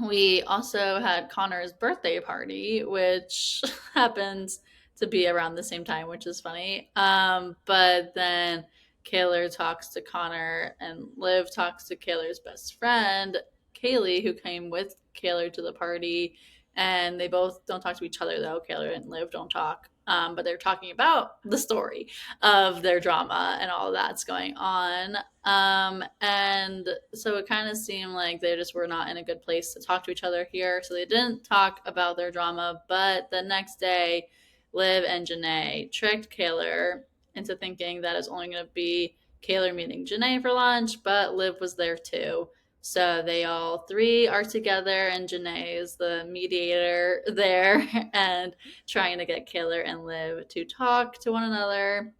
B: we also had Connor's birthday party, which happens to be around the same time, which is funny. But then Kaylor talks to Connor, and Liv talks to Kaylor's best friend, Kaylee, who came with Kaylor to the party. and they both don't talk to each other though. Kaylor and Liv don't talk, but they're talking about the story of their drama and all that's going on. And so it kind of seemed like they just were not in a good place to talk to each other here. So they didn't talk about their drama. But the next day, Liv and Janae tricked Kaylor into thinking that it's only going to be Kaylor meeting Janae for lunch, but Liv was there too. So they all three are together, and Janae is the mediator there and trying to get Kaylor and Liv to talk to one another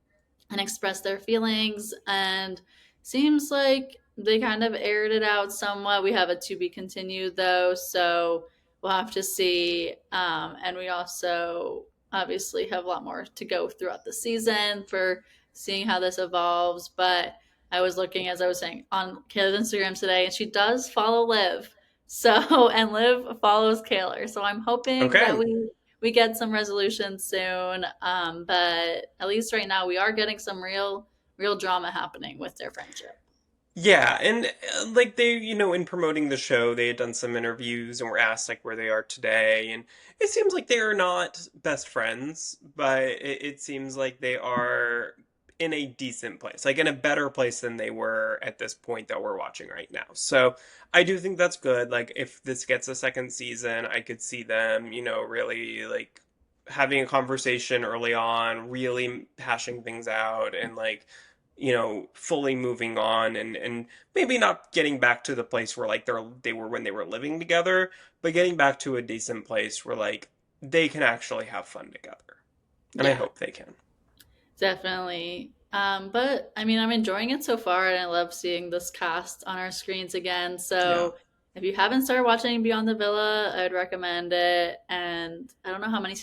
B: and express their feelings. And seems like they kind of aired it out somewhat. We have a to be continued though, so we'll have to see. And we also obviously have a lot more to go throughout the season for seeing how this evolves. But I was looking, as I was saying, on Kayla's Instagram today, and she does follow Liv. So, and Liv follows Kaylor. So I'm hoping that
A: Okay.
B: we get some resolution soon. But at least right now we are getting some real drama happening with their friendship.
A: Yeah, and like they, in promoting the show, they had done some interviews and were asked like where they are today, and it seems like they are not best friends, but it seems like they are in a decent place, like in a better place than they were at this point that we're watching right now. So I do think that's good. Like if this gets a second season, I could see them, really like having a conversation early on, really hashing things out, and like fully moving on, and maybe not getting back to the place where like they were when they were living together, but getting back to a decent place where like they can actually have fun together. And I
B: Yeah,
A: hope they can.
B: definitely. But I mean, I'm enjoying it so far, and I love seeing this cast on our screens again.
A: Yeah.
B: So if you haven't started watching Beyond the Villa, I would recommend it. And I don't know how many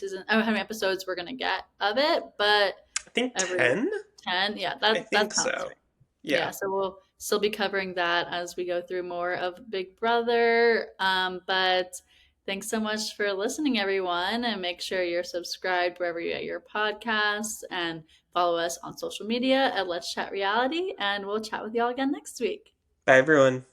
B: episodes we're gonna get of it, but
A: I think
B: every
A: 10.
B: 10, yeah,
A: I
B: that
A: think
B: sounds
A: so.
B: right.
A: Yeah.
B: Yeah, so we'll still be covering that as we go through more of Big Brother. But thanks so much for listening, everyone, and make sure you're subscribed wherever you get your podcasts and follow us on social media at Let's Chat Reality. And we'll chat with y'all again next week.
A: Bye everyone.